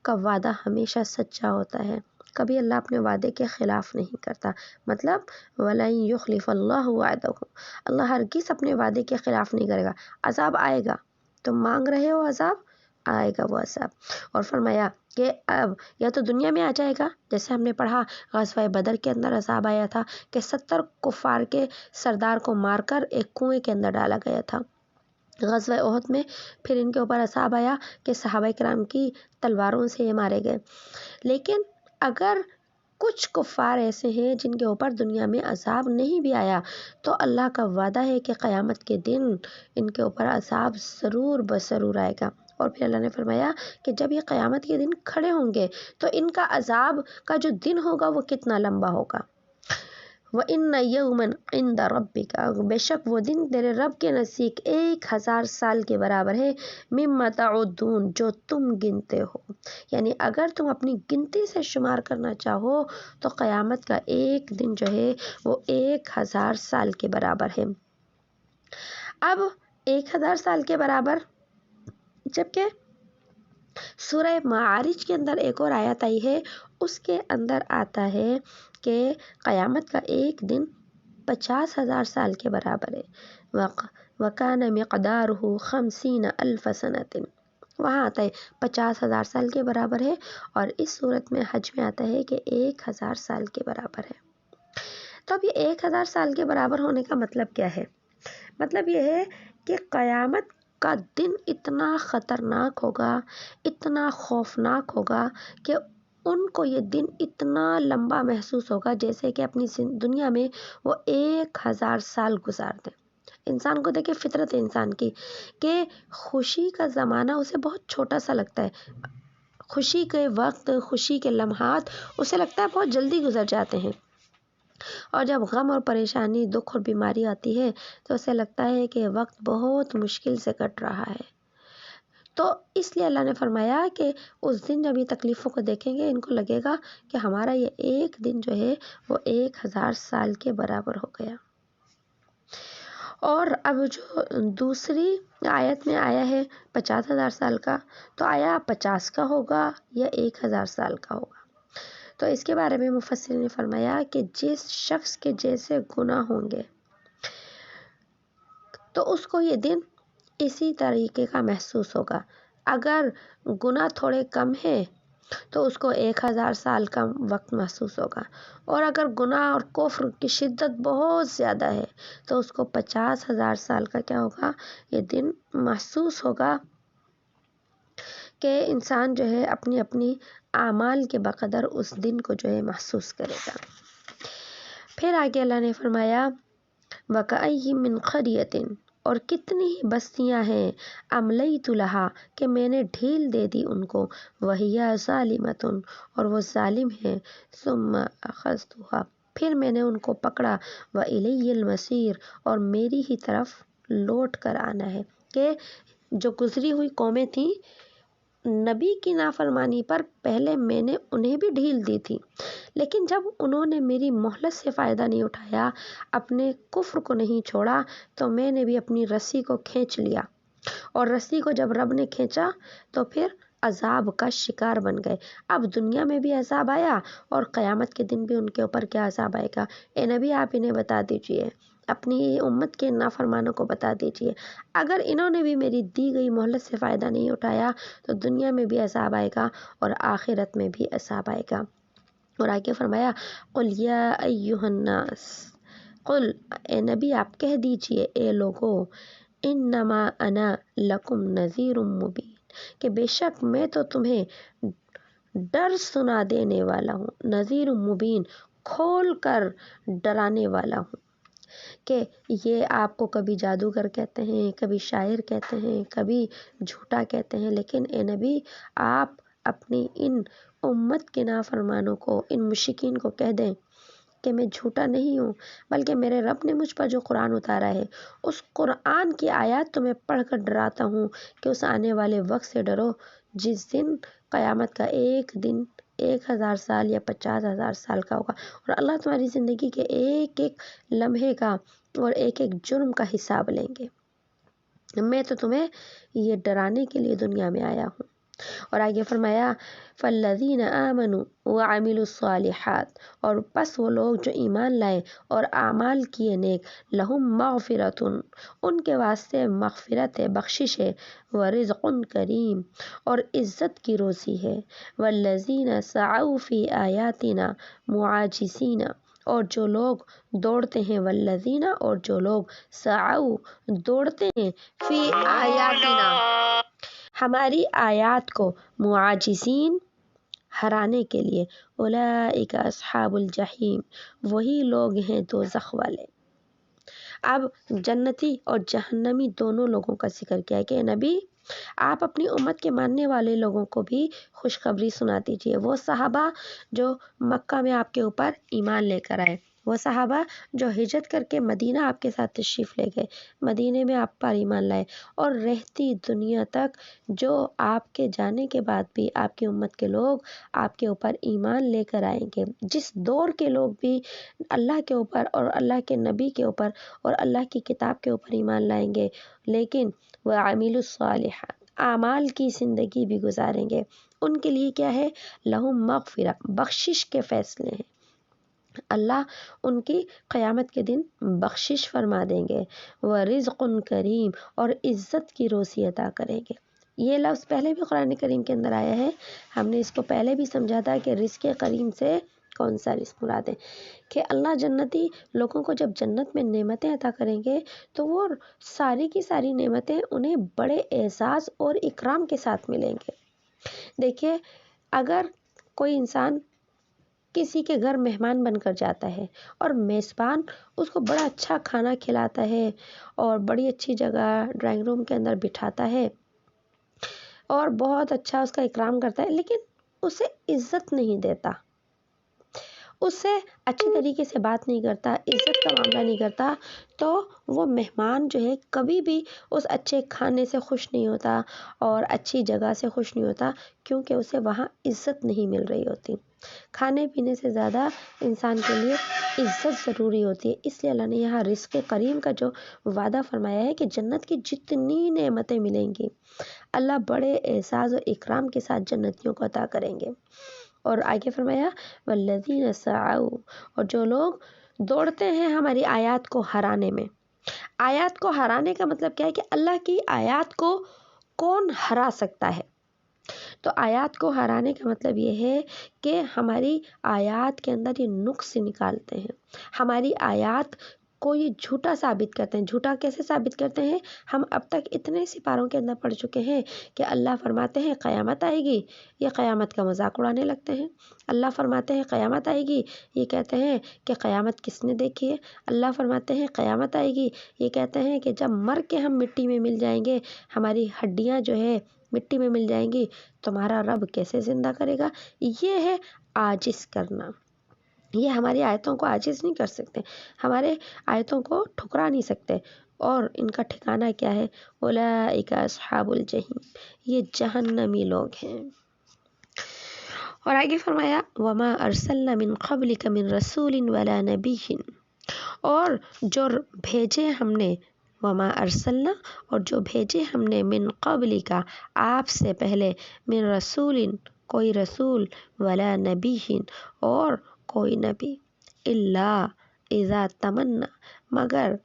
کا وعدہ ہمیشہ سچا ہوتا ہے، کبھی اللہ اپنے وعدے کے خلاف نہیں کرتا۔ مطلب وَلَن يُخْلِفَ اللَّهُ وَعْدَهُ، اللہ ہرگز اپنے وعدے کے خلاف نہیں کرے گا۔ عذاب آئے گا، تم مانگ رہے ہو عذاب، آئے گا وہ عذاب۔ اور فرمایا کہ اب یا تو دنیا میں آ جائے گا، جیسے ہم نے پڑھا غزوہ بدر کے اندر عذاب آیا تھا کہ 70 کفار کے سردار کو مار کر ایک کنویں کے اندر ڈالا گیا تھا۔ غزوہ احد میں پھر ان کے اوپر عذاب آیا کہ صحابہ کرام کی تلواروں سے یہ مارے گئے۔ لیکن اگر کچھ کفار ایسے ہیں جن کے اوپر دنیا میں عذاب نہیں بھی آیا تو اللہ کا وعدہ ہے کہ قیامت کے دن ان کے اوپر عذاب ضرور بضرور آئے گا۔ اور پھر اللہ نے فرمایا کہ جب یہ قیامت کے دن کھڑے ہوں گے تو ان کا عذاب کا جو دن ہوگا وہ کتنا لمبا ہوگا۔ وَإِنَّ يَوْمًا عِندَ رَبِّكَ، بے شک وہ دن تیرے رب کے نزدیک 1000 سال کے برابر ہے، مما تعدون، جو تم گنتے ہو۔ یعنی اگر تم اپنی گنتی سے شمار کرنا چاہو تو قیامت کا ایک دن جو ہے وہ 1000 سال کے برابر ہے۔ اب 1000 سال کے برابر، جبکہ سورہ معارج کے اندر ایک اور آیت آئی ہے، اس کے اندر آتا ہے کہ قیامت کا ایک دن 50,000 سال کے برابر ہے۔ وَكَانَ مِقْدَارُهُ 50,000 سَنَةٍ، وہاں آتا ہے 50,000 سال کے برابر ہے، اور اس صورت میں حج میں آتا ہے کہ 1,000 سال کے برابر ہے۔ تو اب یہ 1,000 سال کے برابر ہونے کا مطلب کیا ہے؟ مطلب یہ ہے کہ قیامت کا دن اتنا خطرناک ہوگا، اتنا خوفناک ہوگا کہ ان کو یہ دن اتنا لمبا محسوس ہوگا جیسے کہ اپنی دنیا میں وہ 1,000 سال گزار دیں۔ انسان کو دیکھیں، فطرت انسان کی کہ خوشی کا زمانہ اسے بہت چھوٹا سا لگتا ہے، خوشی کے وقت، خوشی کے لمحات اسے لگتا ہے بہت جلدی گزر جاتے ہیں، اور جب غم اور پریشانی، دکھ اور بیماری آتی ہے تو اسے لگتا ہے کہ وقت بہت مشکل سے کٹ رہا ہے۔ تو اس لیے اللہ نے فرمایا کہ اس دن جب یہ تکلیفوں کو دیکھیں گے، ان کو لگے گا کہ ہمارا یہ ایک دن جو ہے وہ 1,000 سال کے برابر ہو گیا۔ اور اب جو دوسری آیت میں آیا ہے 50,000 سال کا، تو آیا 50 کا ہوگا یا 1,000 سال کا ہوگا؟ تو اس کے بارے میں مفسرین نے فرمایا کہ جس شخص کے جیسے گناہ ہوں گے تو اس کو یہ دن اسی طریقے کا محسوس ہوگا۔ اگر گناہ تھوڑے کم ہیں تو اس کو 1,000 سال کا وقت محسوس ہوگا، اور اگر گناہ اور کفر کی شدت بہت زیادہ ہے تو اس کو 50,000 سال کا کیا ہوگا، یہ دن محسوس ہوگا کہ انسان جو ہے اپنی اپنی اعمال کے بقدر اس دن کو جو ہے محسوس کرے گا۔ پھر آگے اللہ نے فرمایا وَكَأَيٍّ مِّن قَرْيَةٍ، اور کتنی ہی بستیاں ہیں أَمْلَيْتُ لَهَا، کہ میں نے ڈھیل دے دی ان کو، وَهِيَ ظَالِمَةٌ، اور وہ ظالم ہیں، ثُمَّ أَخَذْتُهَا، پھر میں نے ان کو پکڑا، وَإِلَيَّ الْمَصِيرُ، اور میری ہی طرف لوٹ کر آنا ہے۔ کہ جو گزری ہوئی قومیں تھیں، نبی کی نافرمانی پر پہلے میں نے انہیں بھی ڈھیل دی تھی، لیکن جب انہوں نے میری مہلت سے فائدہ نہیں اٹھایا، اپنے کفر کو نہیں چھوڑا، تو میں نے بھی اپنی رسی کو کھینچ لیا، اور رسی کو جب رب نے کھینچا تو پھر عذاب کا شکار بن گئے۔ اب دنیا میں بھی عذاب آیا اور قیامت کے دن بھی ان کے اوپر کیا عذاب آئے گا؟ اے نبی، آپ انہیں بتا دیجئے، اپنی امت کے نافرمانوں کو بتا دیجئے، اگر انہوں نے بھی میری دی گئی مہلت سے فائدہ نہیں اٹھایا تو دنیا میں بھی عذاب آئے گا اور آخرت میں بھی عذاب آئے گا۔ اور آگے فرمایا قُلْ يَا أَيُّهَا النَّاسِ، قل اے نبی آپ کہہ دیجئے، اے لوگو، انما انا لکم نذیر مبین، کہ بے شک میں تو تمہیں ڈر سنا دینے والا ہوں، نذیر مبین، کھول کر ڈرانے والا ہوں۔ کہ یہ آپ کو کبھی جادوگر کہتے ہیں، کبھی شاعر کہتے ہیں، کبھی جھوٹا کہتے ہیں، لیکن اے نبی آپ اپنی ان امت کے نافرمانوں کو، ان مشرکین کو کہہ دیں کہ میں جھوٹا نہیں ہوں، بلکہ میرے رب نے مجھ پر جو قرآن اتارا ہے اس قرآن کی آیات تمہیں پڑھ کر ڈراتا ہوں کہ اس آنے والے وقت سے ڈرو جس دن قیامت کا ایک دن 1,000 سال یا 50,000 سال کا ہوگا، اور اللہ تمہاری زندگی کے ایک ایک لمحے کا اور ایک ایک جرم کا حساب لیں گے۔ میں تو تمہیں یہ ڈرانے کے لیے دنیا میں آیا ہوں۔ اور آگے فرمایا فَالَّذِينَ آمَنُوا وَعَمِلُوا الصَّالِحَاتِ، اور پس وہ لوگ جو ایمان لائے اور اعمال کیے نیک، لَهُم مَغْفِرَةٌ، ان کے واسطے مغفرت ہے، بخشش ہے، وَرِزْقٌ کریم، اور عزت کی روزی ہے، وَالَّذِينَ سَعَوْا فِي آيَاتِنَا مُعَاجِزِينَ، اور جو لوگ دوڑتے ہیں، والذین، اور جو لوگ سعوا دوڑتے ہیں، فی آیاتنا ہماری آیات کو، معاجزین ہرانے کے لیے، اولئک اصحاب الجحیم وہی لوگ ہیں دوزخ والے۔ اب جنتی اور جہنمی دونوں لوگوں کا ذکر کیا ہے کہ نبی آپ اپنی امت کے ماننے والے لوگوں کو بھی خوشخبری سنا دیجیے، وہ صحابہ جو مکہ میں آپ کے اوپر ایمان لے کر آئے، وہ صحابہ جو ہجرت کر کے مدینہ آپ کے ساتھ تشریف لے گئے، مدینے میں آپ پر ایمان لائے، اور رہتی دنیا تک جو آپ کے جانے کے بعد بھی آپ کی امت کے لوگ آپ کے اوپر ایمان لے کر آئیں گے، جس دور کے لوگ بھی اللہ کے اوپر اور اللہ کے نبی کے اوپر اور اللہ کی کتاب کے اوپر ایمان لائیں گے، لیکن وَعَمِلُوا الصَّالِحَاتِ اعمال کی زندگی بھی گزاریں گے، ان کے لیے کیا ہے؟ لَهُم مَغْفِرَةٌ، بخشش کے فیصلے ہیں، اللہ ان کی قیامت کے دن بخشش فرما دیں گے، ورزق کریم، اور عزت کی روزی عطا کریں گے۔ یہ لفظ پہلے بھی قرآن کریم کے اندر آیا ہے، ہم نے اس کو پہلے بھی سمجھا تھا کہ رزق کریم سے کون سا رزق مراد ہے، کہ اللہ جنتی لوگوں کو جب جنت میں نعمتیں عطا کریں گے تو وہ ساری کی ساری نعمتیں انہیں بڑے اعزاز اور اکرام کے ساتھ ملیں گے۔ دیکھیے، اگر کوئی انسان کسی کے گھر مہمان بن کر جاتا ہے اور میزبان اس کو بڑا اچھا کھانا کھلاتا ہے اور بڑی اچھی جگہ ڈرائنگ روم کے اندر بٹھاتا ہے اور بہت اچھا اس کا اکرام کرتا ہے، لیکن اسے عزت نہیں دیتا، اس سے اچھی طریقے سے بات نہیں کرتا، عزت کا معاملہ نہیں کرتا، تو وہ مہمان جو ہے کبھی بھی اس اچھے کھانے سے خوش نہیں ہوتا اور اچھی جگہ سے خوش نہیں ہوتا، کیونکہ اسے وہاں عزت نہیں مل رہی ہوتی۔ کھانے پینے سے زیادہ انسان کے لیے عزت ضروری ہوتی ہے، اس لیے اللہ نے یہاں رزق کریم کا جو وعدہ فرمایا ہے کہ جنت کی جتنی نعمتیں ملیں گی اللہ بڑے اعزاز و اکرام کے ساتھ جنتیوں کو عطا کریں گے۔ اور آگے فرمایا والذین سعوا، اور جو لوگ دوڑتے ہیں ہماری آیات کو ہرانے میں۔ آیات کو ہرانے کا مطلب کیا ہے کہ اللہ کی آیات کو کون ہرا سکتا ہے؟ تو آیات کو ہرانے کا مطلب یہ ہے کہ ہماری آیات کے اندر یہ نقص نکالتے ہیں، ہماری آیات کو یہ جھوٹا ثابت کرتے ہیں۔ جھوٹا کیسے ثابت کرتے ہیں؟ ہم اب تک اتنے سپاروں کے اندر پڑھ چکے ہیں کہ اللہ فرماتے ہیں قیامت آئے گی، یہ قیامت کا مذاق اڑانے لگتے ہیں۔ اللہ فرماتے ہیں قیامت آئے گی، یہ کہتے ہیں کہ قیامت کس نے دیکھی ہے۔ اللہ فرماتے ہیں قیامت آئے گی، یہ کہتے ہیں کہ جب مر کے ہم مٹی میں مل جائیں گے، ہماری ہڈیاں جو ہے مٹی میں مل جائیں گی، تمہارا رب کیسے زندہ کرے گا؟ یہ ہے عاجز کرنا۔ یہ ہماری آیتوں کو عاجز نہیں کر سکتے، ہمارے آیتوں کو ٹھکرا نہیں سکتے، اور ان کا ٹھکانہ کیا ہے؟ اولئک اصحاب الجحیم، یہ جہنمی لوگ ہیں۔ اور آگے فرمایا وما ارسلنا من قبلک من رسول ولا نبی، اور جو بھیجے ہم نے، وما ارسلنا، اور جو بھیجے ہم نے، من قبل کا، آپ سے پہلے، من رسول، کوئی رسول، ولا نبی، اور کوئی نبی، الا اذا تمنا، مگر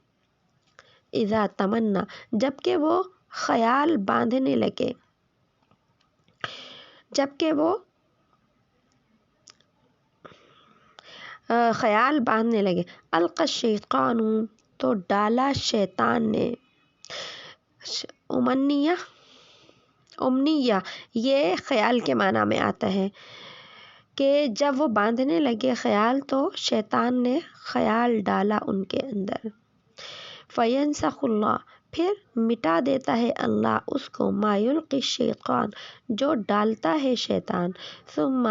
اذا تمنا، جبکہ وہ خیال باندھنے لگے، جبکہ وہ خیال باندھنے لگے، القی الشیطان، تو ڈالا شیطان نے، امنیہ یہ خیال کے معنی میں آتا ہے کہ جب وہ باندھنے لگے خیال تو شیطان نے خیال ڈالا ان کے اندر، فینسخ اللہ، پھر مٹا دیتا ہے اللہ اس کو، ما یلقی الشیطان، جو ڈالتا ہے شیطان، ثم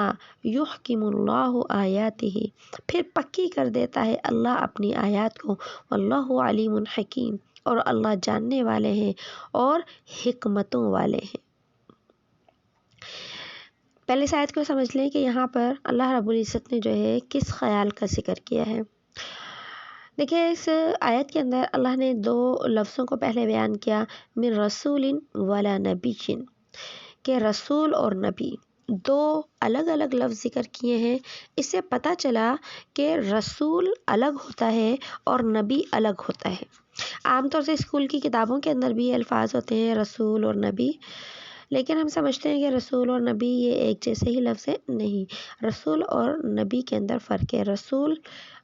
یحکم اللہ آیاتہ، پھر پکی کر دیتا ہے اللہ اپنی آیات کو، واللہ علیم حکیم، اور اللہ جاننے والے ہیں اور حکمتوں والے ہیں۔ پہلے اس آیت کو سمجھ لیں کہ یہاں پر اللہ رب العزت نے جو ہے کس خیال کا ذکر کیا ہے۔ دیکھیں، اس آیت کے اندر اللہ نے دو لفظوں کو پہلے بیان کیا، من رسول ولا نبی، کہ رسول اور نبی دو الگ الگ لفظ ذکر کیے ہیں۔ اس سے پتہ چلا کہ رسول الگ ہوتا ہے اور نبی الگ ہوتا ہے۔ عام طور سے اسکول کی کتابوں کے اندر بھی یہ الفاظ ہوتے ہیں رسول اور نبی، لیکن ہم سمجھتے ہیں کہ رسول اور نبی یہ ایک جیسے ہی لفظ ہے، نہیں، رسول اور نبی کے اندر فرق ہے۔ رسول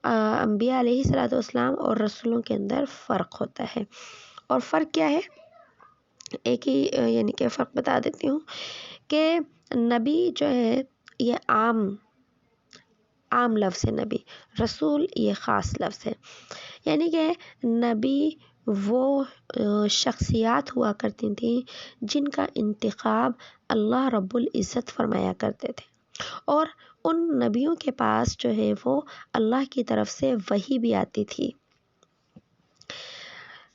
انبیاء علیہ الصلوۃ والسلام اور رسولوں کے اندر فرق ہوتا ہے، اور فرق کیا ہے؟ ایک ہی یعنی کہ فرق بتا دیتی ہوں کہ نبی جو ہے یہ عام لفظ ہے نبی، رسول یہ خاص لفظ ہے، یعنی کہ نبی وہ شخصیات ہوا کرتی تھیں جن کا انتخاب اللہ رب العزت فرمایا کرتے تھے، اور ان نبیوں کے پاس جو ہے وہ اللہ کی طرف سے وحی بھی آتی تھی،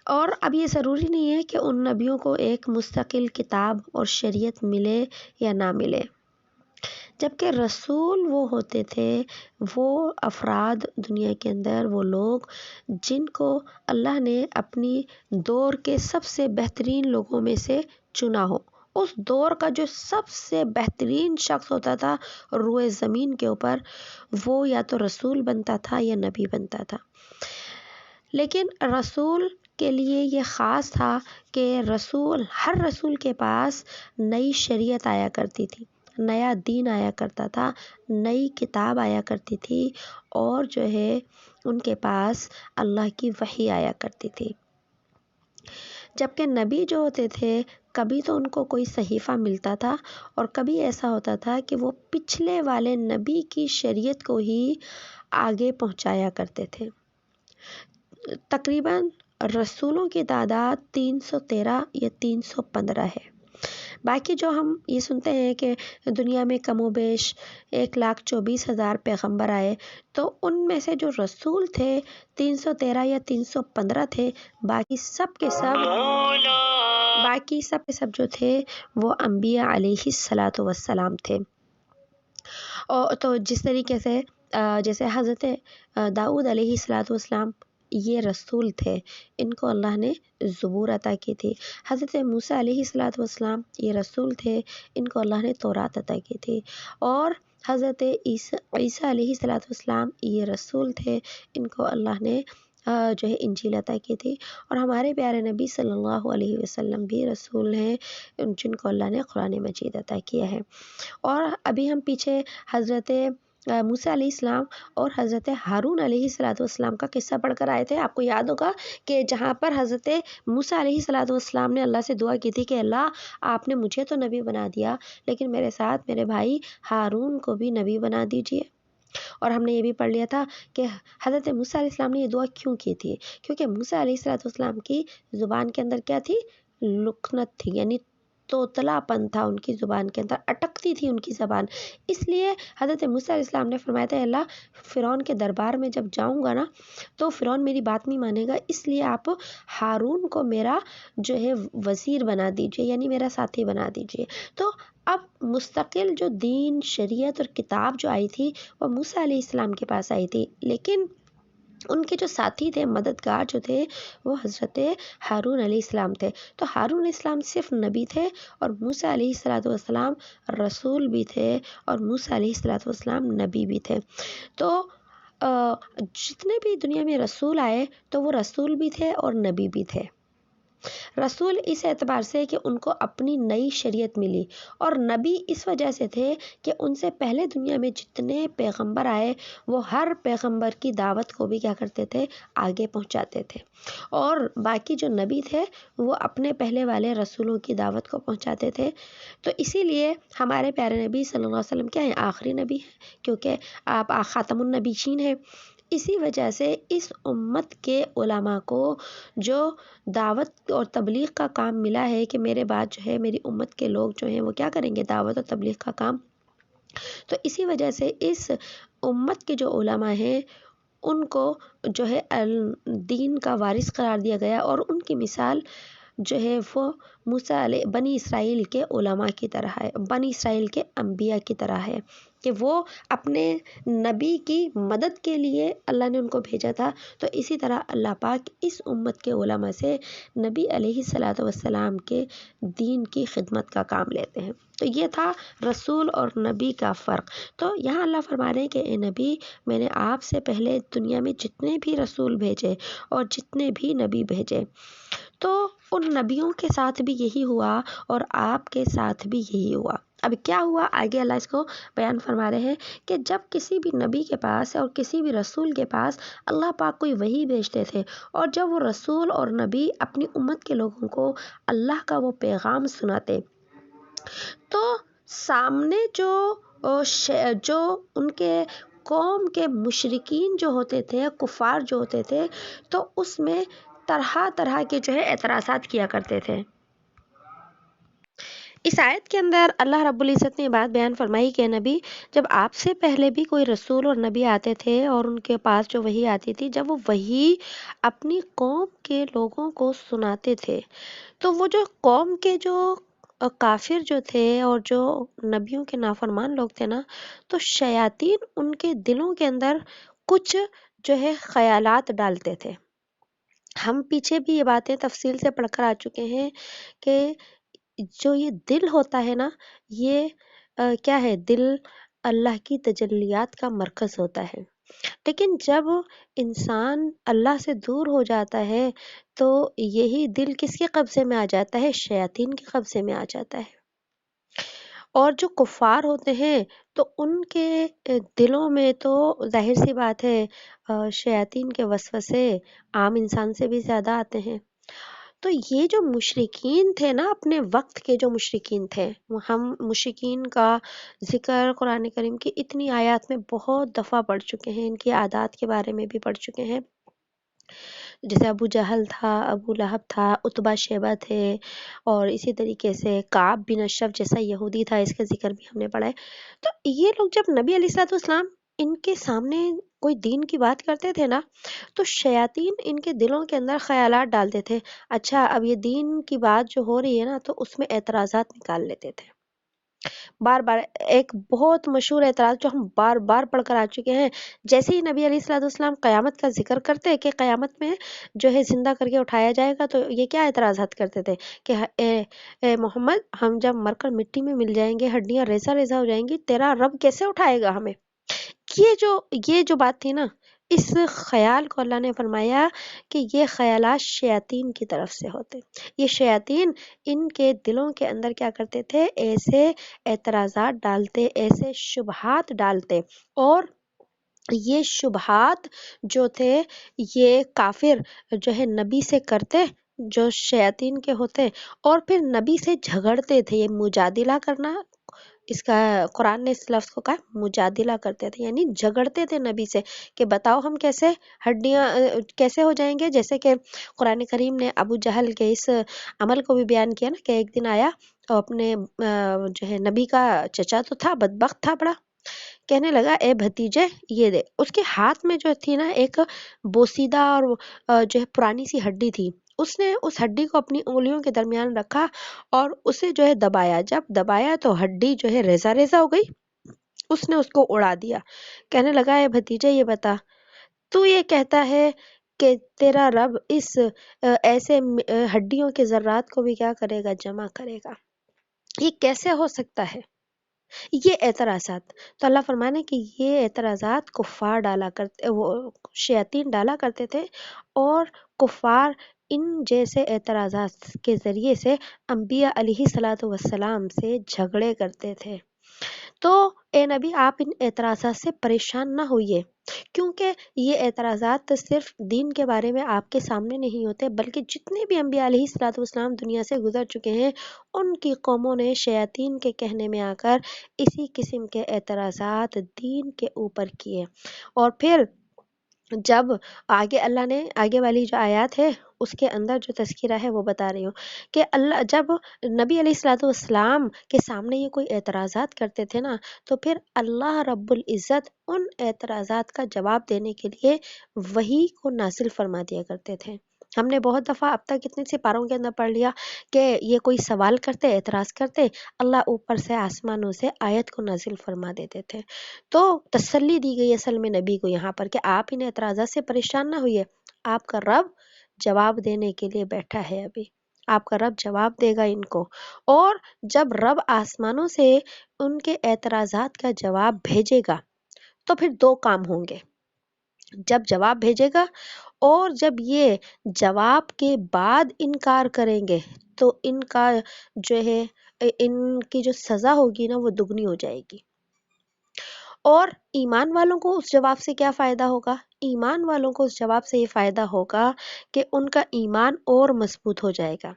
اور اب یہ ضروری نہیں ہے کہ ان نبیوں کو ایک مستقل کتاب اور شریعت ملے یا نہ ملے، جبکہ رسول وہ ہوتے تھے، وہ افراد دنیا کے اندر، وہ لوگ جن کو اللہ نے اپنی دور کے سب سے بہترین لوگوں میں سے چنا ہو، اس دور کا جو سب سے بہترین شخص ہوتا تھا روئے زمین کے اوپر، وہ یا تو رسول بنتا تھا یا نبی بنتا تھا۔ لیکن رسول کے لیے یہ خاص تھا کہ ہر رسول کے پاس نئی شریعت آیا کرتی تھی، نیا دین آیا کرتا تھا، نئی کتاب آیا کرتی تھی، اور جو ہے ان کے پاس اللہ کی وحی آیا کرتی تھی۔ جبکہ نبی جو ہوتے تھے، کبھی تو ان کو کوئی صحیفہ ملتا تھا، اور کبھی ایسا ہوتا تھا کہ وہ پچھلے والے نبی کی شریعت کو ہی آگے پہنچایا کرتے تھے۔ تقریباً رسولوں کی تعداد 313 یا 315 ہے۔ باقی جو ہم یہ سنتے ہیں کہ دنیا میں کم و بیش 1,24,000 پیغمبر آئے، تو ان میں سے جو رسول تھے 313 یا 315 تھے، باقی سب کے سب جو تھے وہ انبیاء علیہ الصلاۃ والسلام تھے۔ اور تو جس طریقے سے جیسے حضرت داؤد علیہ الصلاۃ والسلام یہ رسول تھے، ان کو اللہ نے زبور عطا کی تھی۔ حضرت موسیٰ علیہ الصلاۃ والسلام یہ رسول تھے، ان کو اللہ نے تورات عطا کی تھی۔ اور حضرت عیسیٰ علیہ الصلاۃ والسلام یہ رسول تھے، ان کو اللہ نے جو ہے انجیل عطا کی تھی۔ اور ہمارے پیارے نبی صلی اللہ علیہ وسلم بھی رسول ہیں، جن کو اللہ نے قرآن مجید عطا کیا ہے۔ اور ابھی ہم پیچھے حضرت موسیٰ علیہ السلام اور حضرت ہارون علیہ الصلاۃ والسلام کا قصہ پڑھ کر آئے تھے۔ آپ کو یاد ہوگا کہ جہاں پر حضرت موسیٰ علیہ الصلاۃ والسلام نے اللہ سے دعا کی تھی کہ اللہ آپ نے مجھے تو نبی بنا دیا، لیکن میرے ساتھ میرے بھائی ہارون کو بھی نبی بنا دیجیے۔ اور ہم نے یہ بھی پڑھ لیا تھا کہ حضرت موسیٰ علیہ السلام نے یہ دعا کیوں کی تھی، کیونکہ موسیٰ علیہ الصلاۃ والسلام کی زبان کے اندر کیا تھی؟ لکنت تھی، یعنی توتلا پن تھا ان کی زبان کے اندر، اٹکتی تھی ان کی زبان۔ اس لیے حضرت موسیٰ علیہ السلام نے فرمایا تھا اللہ فرعون کے دربار میں جب جاؤں گا نا تو فرعون میری بات نہیں مانے گا، اس لیے آپ ہارون کو میرا جو ہے وزیر بنا دیجیے، یعنی میرا ساتھی بنا دیجیے۔ تو اب مستقل جو دین، شریعت اور کتاب جو آئی تھی وہ موسیٰ علیہ السلام کے پاس آئی تھی، لیکن ان کے جو ساتھی تھے، مددگار جو تھے، وہ حضرت ہارون علیہ السلام تھے۔ تو ہارون علیہ السلام صرف نبی تھے، اور موسیٰ علیہ الصلاۃ والسلام رسول بھی تھے، اور موسیٰ علیہ الصلاۃ والسلام نبی بھی تھے۔ تو جتنے بھی دنیا میں رسول آئے تو وہ رسول بھی تھے اور نبی بھی تھے۔ رسول اس اعتبار سے کہ ان کو اپنی نئی شریعت ملی، اور نبی اس وجہ سے تھے کہ ان سے پہلے دنیا میں جتنے پیغمبر آئے وہ ہر پیغمبر کی دعوت کو بھی کیا کرتے تھے؟ آگے پہنچاتے تھے۔ اور باقی جو نبی تھے وہ اپنے پہلے والے رسولوں کی دعوت کو پہنچاتے تھے۔ تو اسی لیے ہمارے پیارے نبی صلی اللہ علیہ وسلم کیا ہیں؟ آخری نبی ہیں، کیونکہ آپ خاتم النبیین ہیں۔ اسی وجہ سے اس امت کے علماء کو جو دعوت اور تبلیغ کا کام ملا ہے کہ میرے بعد جو ہے میری امت کے لوگ جو ہیں وہ کیا کریں گے؟ دعوت اور تبلیغ کا کام۔ تو اسی وجہ سے اس امت کے جو علماء ہیں ان کو جو ہے دین کا وارث قرار دیا گیا، اور ان کی مثال جو ہے وہ موسیٰ علیہ بنی اسرائیل کے علماء کی طرح ہے، بنی اسرائیل کے انبیاء کی طرح ہے، کہ وہ اپنے نبی کی مدد کے لیے اللہ نے ان کو بھیجا تھا۔ تو اسی طرح اللہ پاک اس امت کے علماء سے نبی علیہ الصلاۃ والسلام کے دین کی خدمت کا کام لیتے ہیں۔ تو یہ تھا رسول اور نبی کا فرق۔ تو یہاں اللہ فرما رہے ہیں کہ اے نبی، میں نے آپ سے پہلے دنیا میں جتنے بھی رسول بھیجے اور جتنے بھی نبی بھیجے، تو ان نبیوں کے ساتھ بھی یہی ہوا اور آپ کے ساتھ بھی یہی ہوا۔ اب کیا ہوا آگے اللہ اس کو بیان فرما رہے ہیں کہ جب کسی بھی نبی کے پاس اور کسی بھی رسول کے پاس اللہ پاک کوئی وحی بھیجتے تھے، اور جب وہ رسول اور نبی اپنی امت کے لوگوں کو اللہ کا وہ پیغام سناتے، تو سامنے جو ان کے قوم کے مشرکین جو ہوتے تھے، کفار جو ہوتے تھے، تو اس میں طرح طرح کے جو ہے اعتراضات کیا کرتے تھے۔ اس آیت کے اندر اللہ رب العزت نے یہ بات بیان فرمائی کہ نبی، جب آپ سے پہلے بھی کوئی رسول اور نبی آتے تھے اور ان کے پاس جو وحی آتی تھی، جب وہ وحی اپنی قوم کے لوگوں کو سناتے تھے، تو وہ جو قوم کے جو کافر جو تھے اور جو نبیوں کے نافرمان لوگ تھے نا، تو شیاطین ان کے دلوں کے اندر کچھ جو ہے خیالات ڈالتے تھے۔ ہم پیچھے بھی یہ باتیں تفصیل سے پڑھ کر آ چکے ہیں کہ جو یہ دل ہوتا ہے نا، یہ کیا ہے، دل اللہ کی تجلیات کا مرکز ہوتا ہے. لیکن جب انسان اللہ سے دور ہو جاتا ہے تو یہی دل کس کے قبضے میں آ جاتا ہے؟ شیاطین کے قبضے میں آ جاتا ہے. اور جو کفار ہوتے ہیں تو ان کے دلوں میں تو ظاہر سی بات ہے شیاطین کے وسوسے عام انسان سے بھی زیادہ آتے ہیں. تو یہ جو مشرکین تھے نا، اپنے وقت کے جو مشرکین تھے، ہم مشرکین کا ذکر قرآن کریم کی اتنی آیات میں بہت دفعہ پڑھ چکے ہیں، ان کی عادات کے بارے میں بھی پڑھ چکے ہیں. جیسے ابو جہل تھا، ابو لہب تھا، عتبہ شیبہ تھے، اور اسی طریقے سے کعب بن اشرف جیسا یہودی تھا، اس کا ذکر بھی ہم نے پڑھا ہے. تو یہ لوگ جب نبی علیہ الصلوۃ والسلام ان کے سامنے کوئی دین کی بات کرتے تھے نا، تو شیاطین ان کے دلوں کے اندر خیالات ڈالتے تھے. اچھا اب یہ دین کی بات جو ہو رہی ہے نا، تو اس میں اعتراضات نکال لیتے تھے بار بار. ایک بہت مشہور اعتراض جو ہم بار بار پڑھ کر آ چکے ہیں، جیسے ہی نبی علیہ الصلوۃ والسلام قیامت کا ذکر کرتے کہ قیامت میں جو ہے زندہ کر کے اٹھایا جائے گا، تو یہ کیا اعتراضات کرتے تھے کہ اے محمد، ہم جب مر کر مٹی میں مل جائیں گے، ہڈیاں ریزہ ریزہ ہو جائیں گی، تیرا رب کیسے اٹھائے گا ہمیں؟ یہ جو بات تھی نا، اس خیال کو اللہ نے فرمایا کہ یہ خیالات شیاطین کی طرف سے ہوتے. یہ شیاطین ان کے دلوں کے اندر کیا کرتے تھے؟ ایسے اعتراضات ڈالتے، ایسے شبہات ڈالتے. اور یہ شبہات جو تھے، یہ کافر جو ہے نبی سے کرتے، جو شیاطین کے ہوتے، اور پھر نبی سے جھگڑتے تھے. یہ مجادلہ کرنا، اس کا قرآن نے اس لفظ کو کہا مجادلہ کرتے تھے، یعنی جھگڑتے تھے نبی سے کہ بتاؤ ہم کیسے ہڈیاں کیسے ہو جائیں گے. جیسے کہ قرآن کریم نے ابو جہل کے اس عمل کو بھی بیان کیا نا، کہ ایک دن آیا اور اپنے جو ہے نبی کا چچا تو تھا، بدبخت تھا بڑا، کہنے لگا اے بھتیجے یہ دے. اس کے ہاتھ میں جو تھی نا ایک بوسیدہ اور جو ہے پرانی سی ہڈی تھی. اس نے اس ہڈی کو اپنی انگلیوں کے درمیان رکھا اور اسے جو ہے دبایا. جب دبایا تو ہڈی جو ہے ریزہ ریزہ ہو گئی. اس نے اس کو اڑا دیا. کہنے لگا اے بھتیجے یہ بتا، تو یہ کہتا ہے کہ تیرا رب اس ایسے ہڈیوں کے ذرات کو بھی کیا کرے گا؟ جمع کرے گا. یہ کیسے ہو سکتا ہے؟ یہ اعتراضات. تو اللہ فرمانے کہ یہ اعتراضات کفار ڈالا کرتے، وہ شیاطین ڈالا کرتے تھے، اور کفار ان جیسے اعتراضات کے ذریعے سے انبیاء علیہ الصلوۃ والسلام سے جھگڑے کرتے تھے. تو اے نبی، آپ ان اعتراضات سے پریشان نہ ہوئیے، کیونکہ یہ اعتراضات صرف دین کے بارے میں آپ کے سامنے نہیں ہوتے، بلکہ جتنے بھی انبیاء علیہ الصلوۃ والسلام دنیا سے گزر چکے ہیں، ان کی قوموں نے شیاطین کے کہنے میں آ کر اسی قسم کے اعتراضات دین کے اوپر کیے. اور پھر جب آگے اللہ نے آگے والی جو آیات ہے اس کے اندر جو تذکرہ ہے وہ بتا رہی ہوں کہ اللہ جب نبی علیہ الصلوۃ والسلام کے سامنے یہ کوئی اعتراضات کرتے تھے نا، تو پھر اللہ رب العزت ان اعتراضات کا جواب دینے کے لیے وحی کو نازل فرما دیا کرتے تھے. ہم نے بہت دفعہ اب تک اتنے سے پاروں کے اندر پڑھ لیا کہ یہ کوئی سوال کرتے، اعتراض کرتے، اللہ اوپر سے آسمانوں سے آیت کو نازل فرما دیتے تھے. تو تسلی دی گئی اصل میں نبی کو یہاں پر کہ آپ ان اعتراضات سے پریشان نہ ہوئیے، آپ کا رب جواب دینے کے لیے بیٹھا ہے. ابھی آپ کا رب جواب دے گا ان کو. اور جب رب آسمانوں سے ان کے اعتراضات کا جواب بھیجے گا تو پھر دو کام ہوں گے. جب جواب بھیجے گا اور جب یہ جواب کے بعد انکار کریں گے تو ان کا جو ہے ان کی جو سزا ہوگی نا وہ دگنی ہو جائے گی. اور ایمان والوں کو اس جواب سے کیا فائدہ ہوگا؟ ایمان والوں کو اس جواب سے یہ فائدہ ہوگا کہ ان کا ایمان اور مضبوط ہو جائے گا.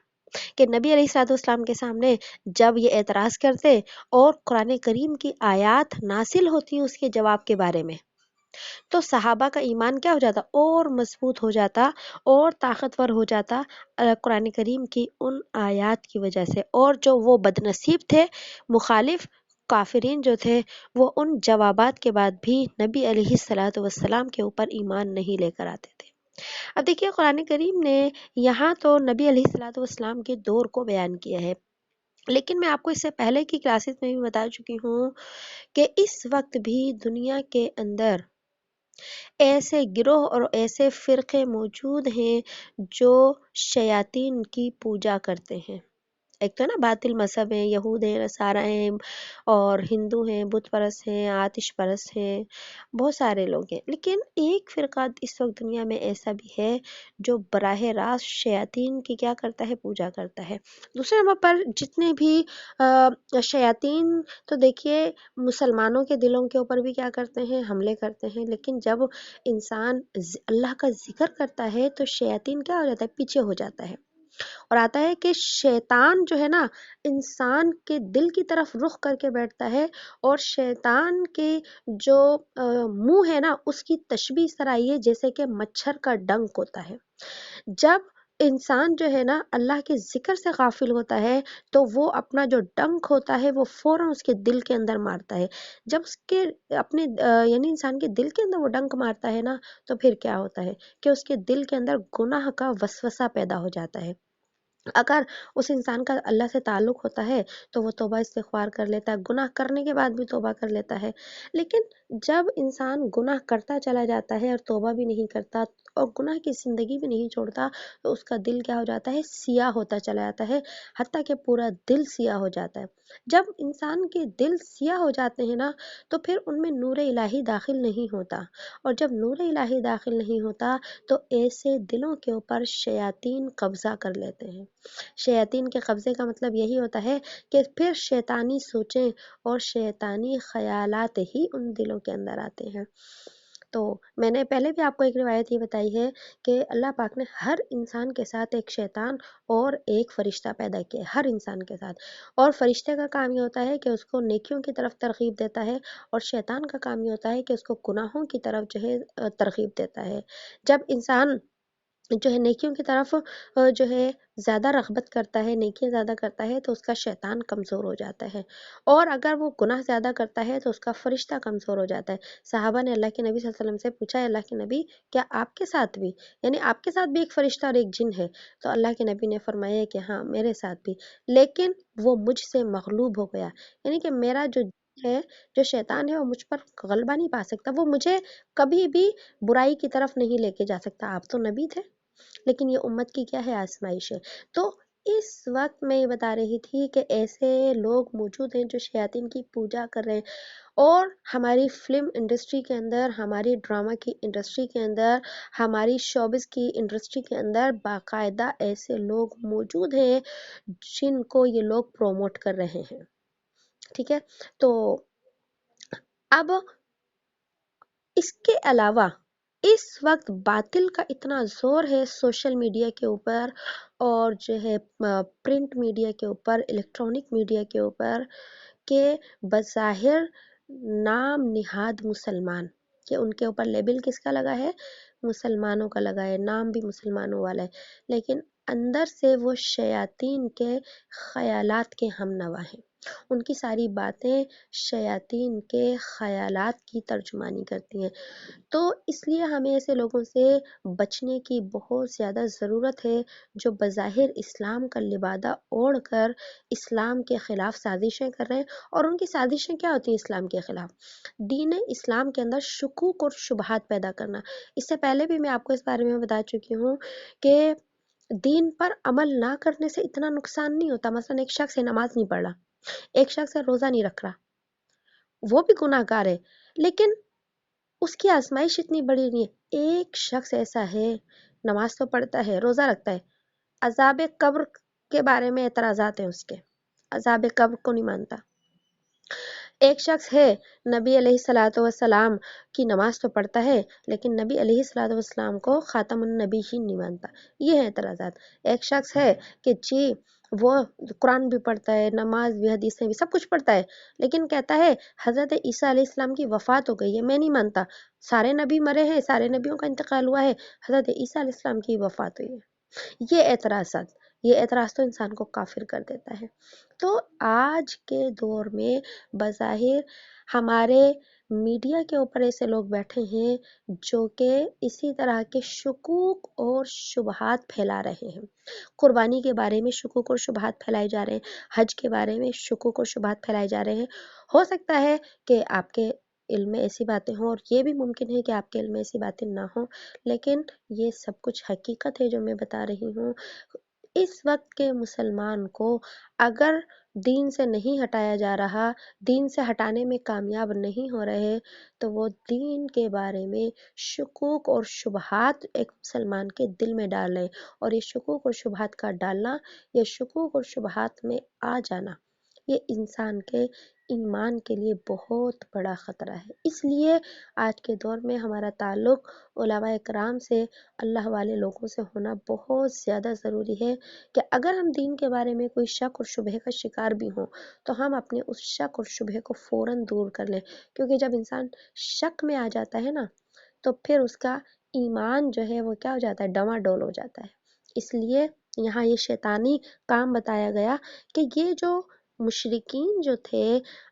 کہ نبی علیہ الصلوۃ والسلام کے سامنے جب یہ اعتراض کرتے اور قرآن کریم کی آیات نازل ہوتی اس کے جواب کے بارے میں، تو صحابہ کا ایمان کیا ہو جاتا؟ اور مضبوط ہو جاتا اور طاقتور ہو جاتا قرآن کریم کی ان آیات کی وجہ سے. اور جو وہ بدنصیب تھے، مخالف کافرین جو تھے، وہ ان جوابات کے بعد بھی نبی علیہ الصلوۃ والسلام کے اوپر ایمان نہیں لے کر آتے تھے. اب دیکھیے قرآن کریم نے یہاں تو نبی علیہ الصلوۃ والسلام کے دور کو بیان کیا ہے، لیکن میں آپ کو اس سے پہلے کی کلاسز میں بھی بتا چکی ہوں کہ اس وقت بھی دنیا کے اندر ایسے گروہ اور ایسے فرقے موجود ہیں جو شیاطین کی پوجا کرتے ہیں. ایک تو ہے نا باطل مذہب ہیں، یہود ہیں، نصارہ ہیں، اور ہندو ہیں، بت پرست ہیں، آتش پرست ہیں، بہت سارے لوگ ہیں، لیکن ایک فرقہ اس وقت دنیا میں ایسا بھی ہے جو براہ راست شیاطین کی کیا کرتا ہے، پوجا کرتا ہے۔ دوسرے نمبر پر جتنے بھی شیاطین تو دیکھیے مسلمانوں کے دلوں کے اوپر بھی کیا کرتے ہیں، حملے کرتے ہیں، لیکن جب انسان اللہ کا ذکر کرتا ہے تو شیاطین کیا ہو جاتا ہے، پیچھے ہو جاتا ہے، اور آتا ہے کہ شیطان جو ہے نا انسان کے دل کی طرف رخ کر کے بیٹھتا ہے، اور شیطان کے جو منہ ہے نا اس کی تشبیہ اس طرح آئی ہے جیسے کہ مچھر کا ڈنک ہوتا ہے۔ جب انسان جو ہے نا اللہ کے ذکر سے غافل ہوتا ہے تو وہ اپنا جو ڈنک ہوتا ہے وہ فوراً اس کے دل کے اندر مارتا ہے۔ جب اس کے اپنے یعنی انسان کے دل کے اندر وہ ڈنک مارتا ہے نا تو پھر کیا ہوتا ہے کہ اس کے دل کے اندر گناہ کا وسوسہ پیدا ہو جاتا ہے۔ اگر اس انسان کا اللہ سے تعلق ہوتا ہے تو وہ توبہ استغفار کر لیتا ہے، گناہ کرنے کے بعد بھی توبہ کر لیتا ہے، لیکن جب انسان گناہ کرتا چلا جاتا ہے اور توبہ بھی نہیں کرتا اور گناہ کی زندگی بھی نہیں چھوڑتا تو اس کا دل کیا ہو جاتا ہے، سیاہ ہوتا چلا جاتا ہے، حتیٰ کہ پورا دل سیاہ ہو جاتا ہے۔ جب انسان کے دل سیاہ ہو جاتے ہیں نا تو پھر ان میں نور الہی داخل نہیں ہوتا، اور جب نور الہی داخل نہیں ہوتا تو ایسے دلوں کے اوپر شیاطین قبضہ کر لیتے ہیں۔ شیاطین کے قبضے کا مطلب یہی ہوتا ہے کہ پھر شیطانی سوچیں اور شیطانی خیالات ہی ان دلوں کے اندر آتے ہیں۔ تو میں نے پہلے بھی آپ کو ایک روایت یہ بتائی ہے کہ اللہ پاک نے ہر انسان کے ساتھ ایک شیطان اور ایک فرشتہ پیدا کیا ہے، ہر انسان کے ساتھ، اور فرشتے کا کام یہ ہوتا ہے کہ اس کو نیکیوں کی طرف ترغیب دیتا ہے، اور شیطان کا کام یہ ہوتا ہے کہ اس کو گناہوں کی طرف جو ہے ترغیب دیتا ہے۔ جب انسان جو ہے نیکیوں کی طرف جو ہے زیادہ رغبت کرتا ہے، نیکیاں زیادہ کرتا ہے تو اس کا شیطان کمزور ہو جاتا ہے، اور اگر وہ گناہ زیادہ کرتا ہے تو اس کا فرشتہ کمزور ہو جاتا ہے۔ صحابہ نے اللہ کے نبی صلی اللہ علیہ وسلم سے پوچھا، اللہ کے نبی کیا آپ کے ساتھ بھی، یعنی آپ کے ساتھ بھی ایک فرشتہ اور ایک جن ہے؟ تو اللہ کے نبی نے فرمایا کہ ہاں میرے ساتھ بھی، لیکن وہ مجھ سے مغلوب ہو گیا، یعنی کہ میرا جو ہے، جو شیطان ہے وہ مجھ پر غلبہ نہیں پا سکتا، وہ مجھے کبھی بھی برائی کی طرف نہیں لے کے جا سکتا۔ آپ تو نبی تھے لیکن یہ امت کی کیا ہے، آزمائش ہے۔ تو اس وقت میں یہ بتا رہی تھی کہ ایسے لوگ موجود ہیں جو شیاطین کی پوجا کر رہے ہیں، اور ہماری فلم انڈسٹری کے اندر، ہماری ڈرامہ کی انڈسٹری کے اندر، ہماری شوبز کی انڈسٹری کے اندر باقاعدہ ایسے لوگ موجود ہیں جن کو یہ لوگ پروموٹ کر رہے ہیں، ٹھیک ہے۔ تو اب اس کے علاوہ اس وقت باطل کا اتنا زور ہے سوشل میڈیا کے اوپر، اور جو ہے پرنٹ میڈیا کے اوپر، الیکٹرانک میڈیا کے اوپر، کہ بظاہر نام نہاد مسلمان، کہ ان کے اوپر لیبل کس کا لگا ہے، مسلمانوں کا لگا ہے، نام بھی مسلمانوں والا ہے، لیکن اندر سے وہ شیاطین کے خیالات کے ہم نوا ہیں، ان کی ساری باتیں شیاطین کے خیالات کی ترجمانی کرتی ہیں۔ تو اس لیے ہمیں ایسے لوگوں سے بچنے کی بہت زیادہ ضرورت ہے جو بظاہر اسلام کا لبادہ اوڑھ کر اسلام کے خلاف سازشیں کر رہے ہیں، اور ان کی سازشیں کیا ہوتی ہیں اسلام کے خلاف، دین اسلام کے اندر شکوک اور شبہات پیدا کرنا۔ اس سے پہلے بھی میں آپ کو اس بارے میں بتا چکی ہوں کہ دین پر عمل نہ کرنے سے اتنا نقصان نہیں ہوتا، مثلا ایک شخص ہے نماز نہیں پڑھ رہا، ایک شخص ہے روزہ نہیں رکھ رہا، وہ بھی گناہ گار ہے، لیکن اس کی آزمائش اتنی بڑی نہیں ہے۔ ایک شخص ایسا ہے نماز تو پڑھتا ہے، روزہ رکھتا ہے، عذاب قبر کے بارے میں اعتراضات ہیں، اس کے عذاب قبر کو نہیں مانتا۔ ایک شخص ہے نبی علیہ الصلوۃ والسلام کی نماز تو پڑھتا ہے لیکن نبی علیہ الصلوۃ والسلام کو خاتم النبی ہی نہیں مانتا، یہ ہے اعتراضات۔ ایک شخص ہے کہ جی وہ قرآن بھی پڑھتا ہے، نماز بھی، حدیثیں بھی، سب کچھ پڑھتا ہے، لیکن کہتا ہے حضرت عیسیٰ علیہ السلام کی وفات ہو گئی ہے، میں نہیں مانتا، سارے نبی مرے ہیں، سارے نبیوں کا انتقال ہوا ہے، حضرت عیسیٰ علیہ السلام کی وفات ہوئی ہے۔ یہ اعتراض تو انسان کو کافر کر دیتا ہے۔ تو آج کے دور میں بظاہر ہمارے میڈیا کے اوپر ایسے لوگ بیٹھے ہیں جو کہ اسی طرح کے شکوک اور شبہات پھیلا رہے ہیں، قربانی کے بارے میں شکوک اور شبہات پھیلائے جا رہے ہیں، حج کے بارے میں شکوک اور شبہات پھیلائے جا رہے ہیں۔ ہو سکتا ہے کہ آپ کے علم میں ایسی باتیں ہوں، اور یہ بھی ممکن ہے کہ آپ کے علم میں ایسی باتیں نہ ہوں، لیکن یہ سب کچھ حقیقت ہے جو میں بتا رہی ہوں۔ اس وقت کے مسلمان کو اگر دین سے نہیں ہٹایا جا رہا، دین سے ہٹانے میں کامیاب نہیں ہو رہے، تو وہ دین کے بارے میں شکوک اور شبہات ایک مسلمان کے دل میں ڈالیں، اور یہ شکوک اور شبہات کا ڈالنا، یہ شکوک اور شبہات میں آ جانا، یہ انسان کے ایمان کے لیے بہت بڑا خطرہ ہے۔ اس لیے آج کے دور میں ہمارا تعلق علماء کرام سے، اللہ والے لوگوں سے ہونا بہت زیادہ ضروری ہے، کہ اگر ہم دین کے بارے میں کوئی شک اور شبہ کا شکار بھی ہوں تو ہم اپنے اس شک اور شبہ کو فوراً دور کر لیں، کیونکہ جب انسان شک میں آ جاتا ہے نا، تو پھر اس کا ایمان جو ہے وہ کیا ہو جاتا ہے، ڈواڈول ہو جاتا ہے۔ اس لیے یہاں یہ شیطانی کام بتایا گیا کہ یہ جو مشرکین جو تھے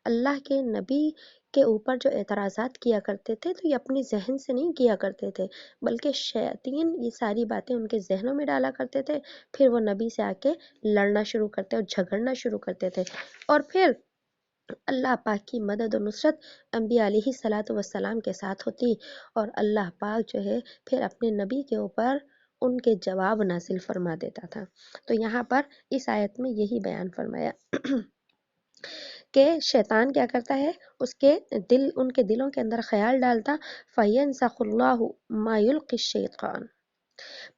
اللہ کے نبی کے اوپر جو اعتراضات کیا کرتے تھے، تو یہ اپنی ذہن سے نہیں کیا کرتے تھے، بلکہ شیاطین یہ ساری باتیں ان کے ذہنوں میں ڈالا کرتے تھے، پھر وہ نبی سے آ کے لڑنا شروع کرتے اور جھگڑنا شروع کرتے تھے، اور پھر اللہ پاک کی مدد و نصرت انبیاء علیہ الصلوۃ والسلام کے ساتھ ہوتی، اور اللہ پاک جو ہے پھر اپنے نبی کے اوپر ان کے جواب نازل فرما دیتا تھا۔ تو یہاں پر اس آیت میں یہی بیان فرمایا کہ شیطان کیا کرتا ہے، ان کے دلوں کے اندر خیال ڈالتا، فَيَنْسَخُ اللَّهُ مَا يُلْقِي الشَّيْطَانُ،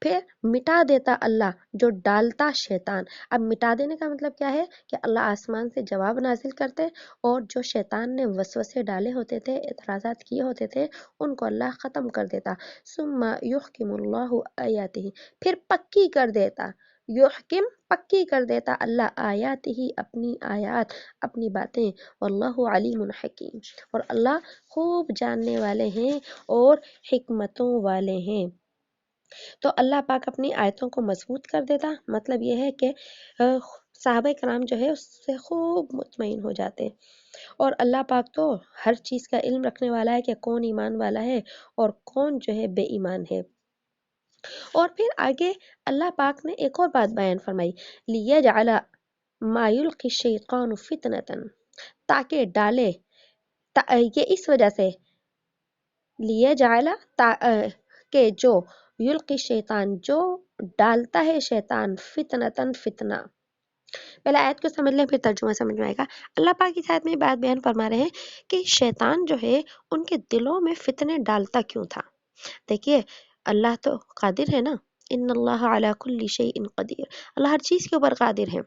پھر مٹا دیتا اللہ جو ڈالتا شیطان۔ اب مٹا دینے کا مطلب کیا ہے، کہ اللہ آسمان سے جواب نازل کرتے، اور جو شیطان نے وسوسے ڈالے ہوتے تھے، اعتراضات کیے ہوتے تھے، ان کو اللہ ختم کر دیتا۔ ثم یحکم اللہ آیاتہ، پھر پکی کر دیتا، یحکم پکی کر دیتا اللہ آیاتہ، اپنی آیات، اپنی باتیں، واللہ علیم حکیم، اور اللہ خوب جاننے والے ہیں اور حکمتوں والے ہیں۔ تو اللہ پاک اپنی آیتوں کو مضبوط کر دیتا، مطلب یہ ہے کہ صحابہ کرام جو ہے اس سے خوب مطمئن ہو جاتے، اور اللہ پاک تو ہر چیز کا علم رکھنے والا ہے کہ کون ایمان والا ہے اور کون جو ہے بے ایمان ہے۔ اور پھر آگے اللہ پاک نے ایک اور بات بیان فرمائی، لِيَجْعَلَ مَا يُلْقِي الشَّيْطَانُ فِتْنَةً، تاکہ ڈالے، یہ اس وجہ سے لِيَجْعَلَ، کہ جو یلقی شیطان، جو ڈالتا ہے شیطان، فتنتاً فتنہ۔ پہلے آیت کو سمجھ لیں پھر ترجمہ سمجھ میں آئے گا۔ اللہ پاک اس آیت میں بات بیان فرما رہے ہیں کہ شیطان جو ہے ان کے دلوں میں فتنے ڈالتا کیوں تھا۔ دیکھیے اللہ تو قادر ہے نا، ان اللہ علی کل شیء قدیر، اللہ ہر چیز کے اوپر قادر ہے،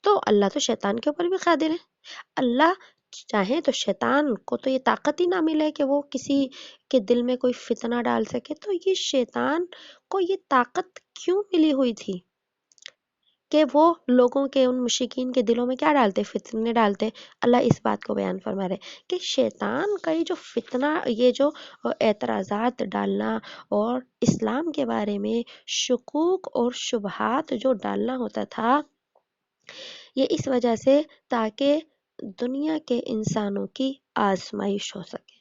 تو اللہ تو شیطان کے اوپر بھی قادر ہے۔ اللہ چاہے تو شیطان کو تو یہ طاقت ہی نہ ملے کہ وہ کسی کے دل میں کوئی فتنہ ڈال سکے، تو یہ شیطان کو یہ طاقت کیوں ملی ہوئی تھی کہ وہ لوگوں کے، ان مشرکین کے دلوں میں کیا ڈالتے، فتنے ڈالتے۔ اللہ اس بات کو بیان فرما رہے کہ شیطان کا یہ جو فتنہ، یہ جو اعتراضات ڈالنا اور اسلام کے بارے میں شکوک اور شبہات جو ڈالنا ہوتا تھا، یہ اس وجہ سے تاکہ دنیا کے انسانوں کی آزمائش ہو سکے،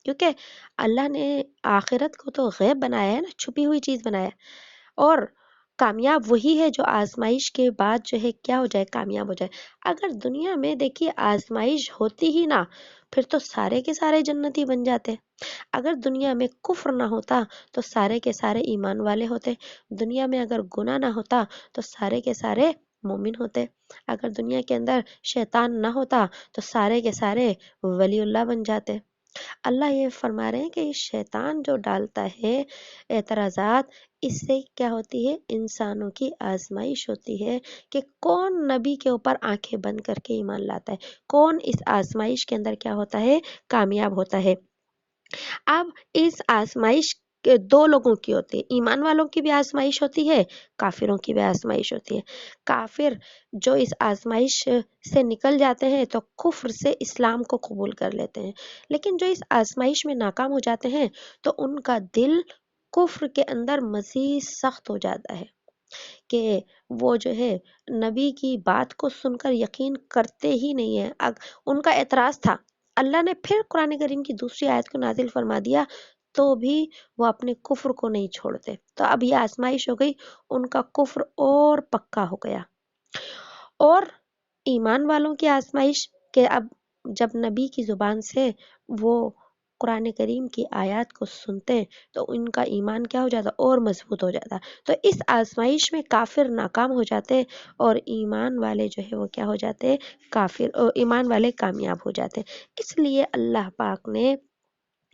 کیونکہ اللہ نے آخرت کو تو غیب بنایا ہے نا، چھپی ہوئی چیز بنایا ہے، اور کامیاب وہی ہے جو آزمائش کے بعد جو ہے کیا ہو جائے، کامیاب ہو جائے۔ اگر دنیا میں دیکھیے آزمائش ہوتی ہی نہ، پھر تو سارے کے سارے جنتی بن جاتے۔ اگر دنیا میں کفر نہ ہوتا تو سارے کے سارے ایمان والے ہوتے، دنیا میں اگر گناہ نہ ہوتا تو سارے کے سارے مومن ہوتے، اگر دنیا کے اندر شیطان نہ ہوتا تو سارے کے سارے ولی اللہ بن جاتے۔ اللہ یہ فرما رہے ہیں کہ یہ شیطان جو ڈالتا ہے اعتراضات، اس سے کیا ہوتی ہے، انسانوں کی آزمائش ہوتی ہے کہ کون نبی کے اوپر آنکھیں بند کر کے ایمان لاتا ہے، کون اس آزمائش کے اندر کیا ہوتا ہے، کامیاب ہوتا ہے۔ اب اس آزمائش دو لوگوں کی ہوتی ہے، ایمان والوں کی بھی آزمائش ہوتی ہے، کافروں کی بھی آزمائش ہوتی ہے۔ کافر جو اس آزمائش سے نکل جاتے ہیں تو کفر سے اسلام کو قبول کر لیتے ہیں، لیکن جو اس آزمائش میں ناکام ہو جاتے ہیں تو ان کا دل کفر کے اندر مزید سخت ہو جاتا ہے، کہ وہ جو ہے نبی کی بات کو سن کر یقین کرتے ہی نہیں ہیں۔ ان کا اعتراض تھا، اللہ نے پھر قرآن کریم کی دوسری آیت کو نازل فرما دیا، تو بھی وہ اپنے کفر کو نہیں چھوڑتے، تو اب یہ آزمائش ہو گئی، ان کا کفر اور پکا ہو گیا۔ اور ایمان والوں کی آزمائش کہ اب جب نبی کی زبان سے وہ قرآن کریم کی آیات کو سنتے ہیں تو ان کا ایمان کیا ہو جاتا اور مضبوط ہو جاتا. تو اس آزمائش میں کافر ناکام ہو جاتے اور ایمان والے جو ہے وہ کیا ہو جاتے ایمان والے کامیاب ہو جاتے. اس لیے اللہ پاک نے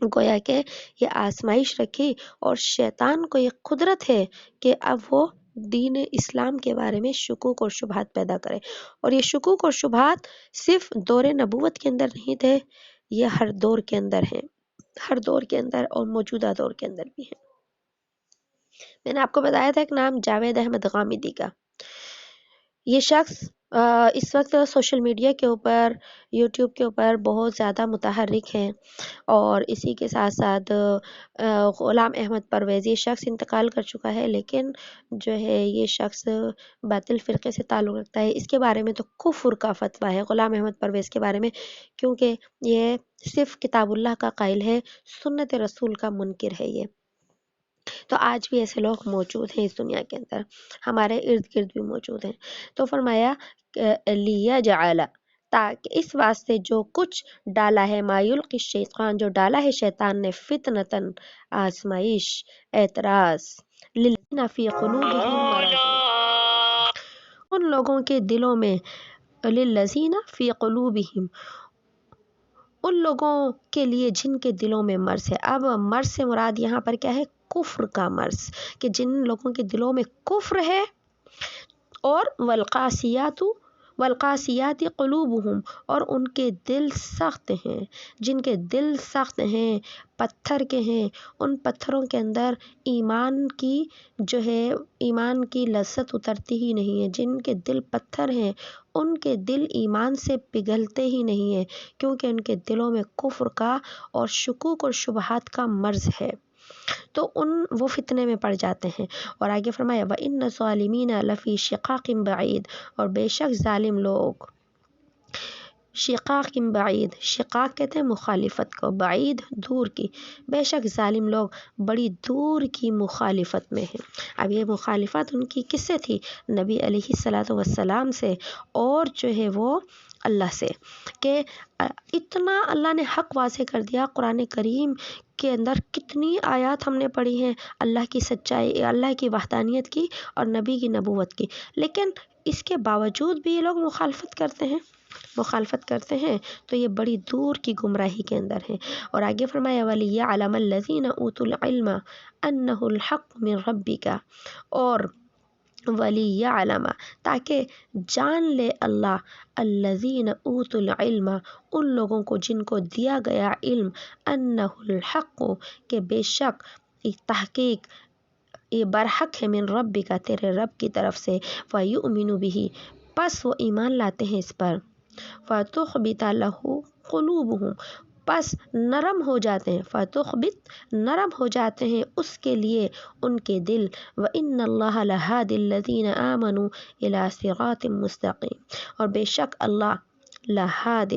گویا کہ یہ آزمائش رکھی اور شیطان کو یہ قدرت ہے کہ اب وہ دین اسلام کے بارے میں شکوک اور شبہات پیدا کرے. اور یہ شکوک اور شبہات صرف دور نبوت کے اندر نہیں تھے، یہ ہر دور کے اندر ہیں، ہر دور کے اندر اور موجودہ دور کے اندر بھی ہیں. میں نے آپ کو بتایا تھا ایک نام جاوید احمد غامدی کا. یہ شخص اس وقت سوشل میڈیا کے اوپر، یوٹیوب کے اوپر بہت زیادہ متحرک ہیں. اور اسی کے ساتھ ساتھ غلام احمد پرویز، یہ شخص انتقال کر چکا ہے، لیکن جو ہے یہ شخص باطل فرقے سے تعلق رکھتا ہے. اس کے بارے میں تو کفر کا فتویٰ ہے غلام احمد پرویز کے بارے میں، کیونکہ یہ صرف کتاب اللہ کا قائل ہے، سنت رسول کا منکر ہے یہ. تو آج بھی ایسے لوگ موجود ہیں اس دنیا کے اندر، ہمارے ارد گرد بھی موجود ہیں. تو فرمایا لیجعل، تاکہ اس واسطے جو کچھ ڈالا ہے، ما یلقی الشیطان، جو ڈالا ہے شیطان نے، فتنتن، آزمائش، اعتراض، للذین فی قلوبہم مرض، ان لوگوں کے دلوں میں، للذین فی قلوبہم، ان لوگوں کے لیے جن کے دلوں میں مرض ہے. اب مرض سے مراد یہاں پر کیا ہے؟ کفر کا مرض، کہ جن لوگوں کے دلوں میں کفر ہے. اور والقاسیات قلوبہم، اور ان کے دل سخت ہیں، جن کے دل سخت ہیں، پتھر کے ہیں، ان پتھروں کے اندر ایمان کی جو ہے ایمان کی لذت اترتی ہی نہیں ہے. جن کے دل پتھر ہیں ان کے دل ایمان سے پگھلتے ہی نہیں ہیں، کیونکہ ان کے دلوں میں کفر کا اور شکوک اور شبہات کا مرض ہے، تو وہ فتنے میں پڑ جاتے ہیں. اور آگے فرمایا وَإِنَّ الظَّالِمِينَ لَفِي شِقَاقٍ بَعِيدٍ، اور بے شک ظالم لوگ، شقاق بعید، شقاق کہتے ہیں مخالفت کو، بعید دور کی، بے شک ظالم لوگ بڑی دور کی مخالفت میں ہیں. اب یہ مخالفت ان کی کس سے تھی؟ نبی علیہ السلام سے، اور جو ہے وہ اللہ سے، کہ اتنا اللہ نے حق واضح کر دیا. قرآن کریم کے اندر کتنی آیات ہم نے پڑھی ہیں اللہ کی سچائی، اللہ کی وحدانیت کی اور نبی کی نبوت کی، لیکن اس کے باوجود بھی یہ لوگ مخالفت کرتے ہیں، تو یہ بڑی دور کی گمراہی کے اندر ہیں. اور آگے فرمایا وَلِيَعْلَمَ الَّذِينَ أُوتُوا الْعِلْمَ أَنَّهُ الْحَقُّ مِنْ رَبِّكَ، اور وَلِيَعْلَمَ، تاکہ جان لے اللہ، الَّذِينَ أُوتُوا الْعِلْمَ، ان لوگوں کو جن کو دیا گیا علم، أَنَّهُ الْحَقُّ، کہ بے شک تحقیق یہ برحق ہے، من ربک، تیرے رب کی طرف سے، فَيُؤْمِنُ بِهِ، پس وہ ایمان لاتے ہیں اس پر، فَتُخْبِتَ لَهُ قُلُوبُهُمْ، پس نرم ہو جاتے ہیں، فَتُخْبِت، نرم ہو جاتے ہیں اس کے لیے ان کے دل. وَإِنَّ اللَّهَ لَهَادِ الَّذِينَ آمَنُوا إِلَى صِرَاطٍ مُسْتَقِيمٍ، اور بے شک اللہ لَهَادٍ،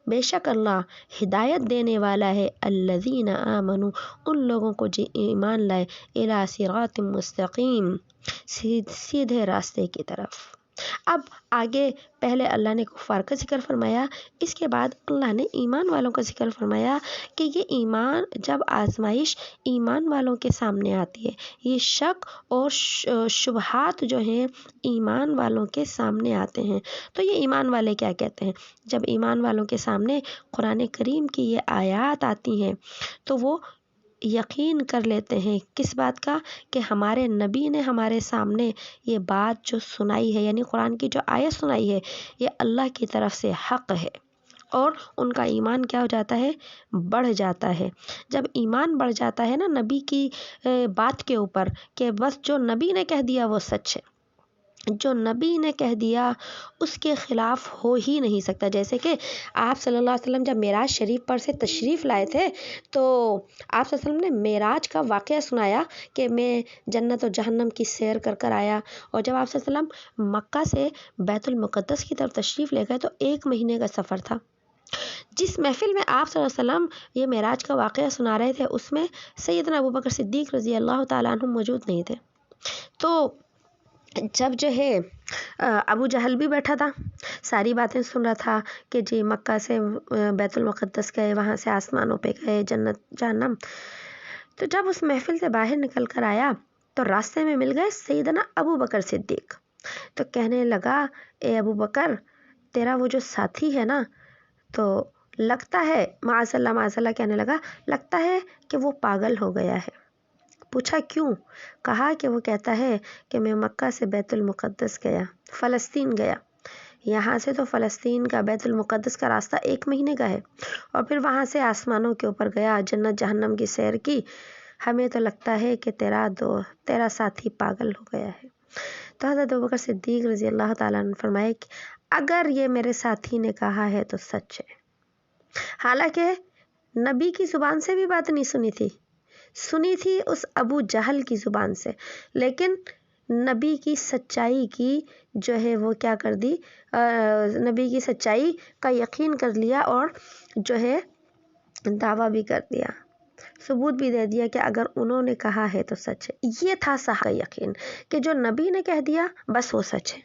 بے شک اللہ ہدایت دینے والا ہے، الذین آمنوا، ان لوگوں کو جو ایمان لائے، الی صراط مستقیم، سیدھے راستے کی طرف. اب آگے پہلے اللہ نے کفار کا ذکر فرمایا، اس کے بعد اللہ نے ایمان والوں کا ذکر فرمایا کہ یہ ایمان، جب آزمائش ایمان والوں کے سامنے آتی ہے، یہ شک اور شبہات جو ہیں ایمان والوں کے سامنے آتے ہیں، تو یہ ایمان والے کیا کہتے ہیں؟ جب ایمان والوں کے سامنے قرآن کریم کی یہ آیات آتی ہیں تو وہ یقین کر لیتے ہیں کس بات کا؟ کہ ہمارے نبی نے ہمارے سامنے یہ بات جو سنائی ہے، یعنی قرآن کی جو آیت سنائی ہے، یہ اللہ کی طرف سے حق ہے. اور ان کا ایمان کیا ہو جاتا ہے؟ بڑھ جاتا ہے. جب ایمان بڑھ جاتا ہے نا نبی کی بات کے اوپر، کہ بس جو نبی نے کہہ دیا وہ سچ ہے، جو نبی نے کہہ دیا اس کے خلاف ہو ہی نہیں سکتا. جیسے کہ آپ صلی اللہ علیہ وسلم جب معراج شریف پر سے تشریف لائے تھے تو آپ صلی اللہ علیہ وسلم نے معراج کا واقعہ سنایا کہ میں جنت و جہنم کی سیر کر کر آیا. اور جب آپ صلی اللہ علیہ وسلم مکہ سے بیت المقدس کی طرف تشریف لے گئے تو 1 مہینے کا سفر تھا. جس محفل میں آپ صلی اللہ علیہ وسلم یہ معراج کا واقعہ سنا رہے تھے اس میں سیدنا ابوبکر صدیق رضی اللہ تعالیٰ عنہ موجود نہیں تھے. تو جب جو ہے ابو جہل بھی بیٹھا تھا، ساری باتیں سن رہا تھا کہ جی مکہ سے بیت المقدس گئے، وہاں سے آسمانوں پہ گئے، جنت جہنم. تو جب اس محفل سے باہر نکل کر آیا تو راستے میں مل گئے سیدنا ابو بکر صدیق. تو کہنے لگا اے ابو بکر، تیرا وہ جو ساتھی ہے نا، تو لگتا ہے معاذ اللہ کہنے لگا، لگتا ہے کہ وہ پاگل ہو گیا ہے. پوچھا کیوں؟ کہا کہ وہ کہتا ہے کہ میں مکہ سے بیت المقدس گیا، فلسطین گیا، یہاں سے تو فلسطین کا بیت المقدس کا راستہ 1 مہینے کا ہے، اور پھر وہاں سے آسمانوں کے اوپر گیا، جنت جہنم کی سیر کی. ہمیں تو لگتا ہے کہ تیرا ساتھی پاگل ہو گیا ہے. تو حضرت ابوبکر صدیق رضی اللہ تعالیٰ عنہ فرمائے کہ اگر یہ میرے ساتھی نے کہا ہے تو سچ ہے. حالانکہ نبی کی زبان سے بھی بات نہیں سنی تھی اس ابو جہل کی زبان سے، لیکن نبی کی سچائی کی جو ہے وہ کیا کر دی، نبی کی سچائی کا یقین کر لیا، اور جو ہے دعویٰ بھی کر دیا، ثبوت بھی دے دیا کہ اگر انہوں نے کہا ہے تو سچ ہے. یہ تھا صحابہ کا یقین کہ جو نبی نے کہہ دیا بس وہ سچ ہے.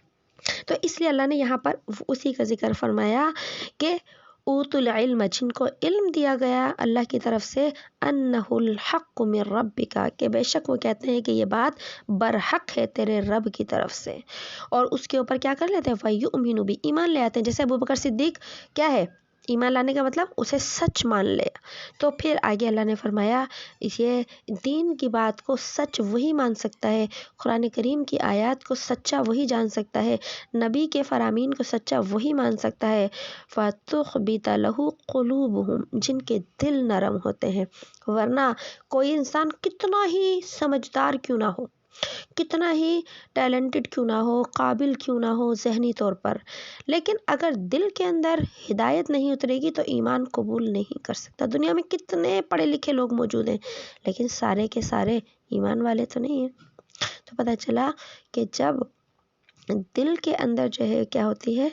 تو اس لیے اللہ نے یہاں پر اسی کا ذکر فرمایا کہ اوت العلم، جن کو علم دیا گیا اللہ کی طرف سے، انہ الحق من ربک، کہ بے شک وہ کہتے ہیں کہ یہ بات برحق ہے تیرے رب کی طرف سے، اور اس کے اوپر کیا کر لیتے ہیں، فیؤمنوا بھی، ایمان لے آتے ہیں. جیسے ابوبکر صدیق کیا ہے، ایمان لانے کا مطلب اسے سچ مان لے. تو پھر آگے اللہ نے فرمایا یہ دین کی بات کو سچ وہی مان سکتا ہے، قرآن کریم کی آیات کو سچا وہی جان سکتا ہے، نبی کے فرامین کو سچا وہی مان سکتا ہے. فَتُخْبِتَ لَهُ قُلُوبُهُمْ، جن کے دل نرم ہوتے ہیں. ورنہ کوئی انسان کتنا ہی سمجھدار کیوں نہ ہو، کتنا ہی ٹیلنٹڈ کیوں نہ ہو، قابل کیوں نہ ہو ذہنی طور پر، لیکن اگر دل کے اندر ہدایت نہیں اترے گی تو ایمان قبول نہیں کر سکتا. دنیا میں کتنے پڑھے لکھے لوگ موجود ہیں، لیکن سارے کے سارے ایمان والے تو نہیں ہیں. تو پتہ چلا کہ جب دل کے اندر جو ہے کیا ہوتی ہے،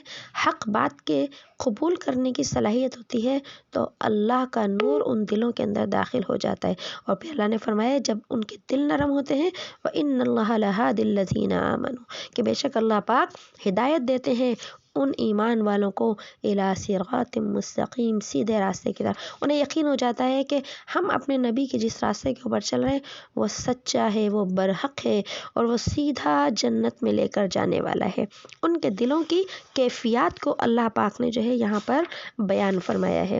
حق بات کے قبول کرنے کی صلاحیت ہوتی ہے، تو اللہ کا نور ان دلوں کے اندر داخل ہو جاتا ہے. اور پھر اللہ نے فرمایا جب ان کے دل نرم ہوتے ہیں، وَإِنَّ اللَّهَ لَهَادِ الَّذِينَ آمَنُوا، کہ بے شک اللہ پاک ہدایت دیتے ہیں ان ایمان والوں کو، اِلَى صِرَاطٍ مستقیم، سیدھے راستے کی طرف. انہیں یقین ہو جاتا ہے کہ ہم اپنے نبی کے جس راستے کے اوپر چل رہے ہیں وہ سچا ہے، وہ برحق ہے، اور وہ سیدھا جنت میں لے کر جانے والا ہے. ان کے دلوں کی کیفیات کو اللہ پاک نے جو ہے یہاں پر بیان فرمایا ہے.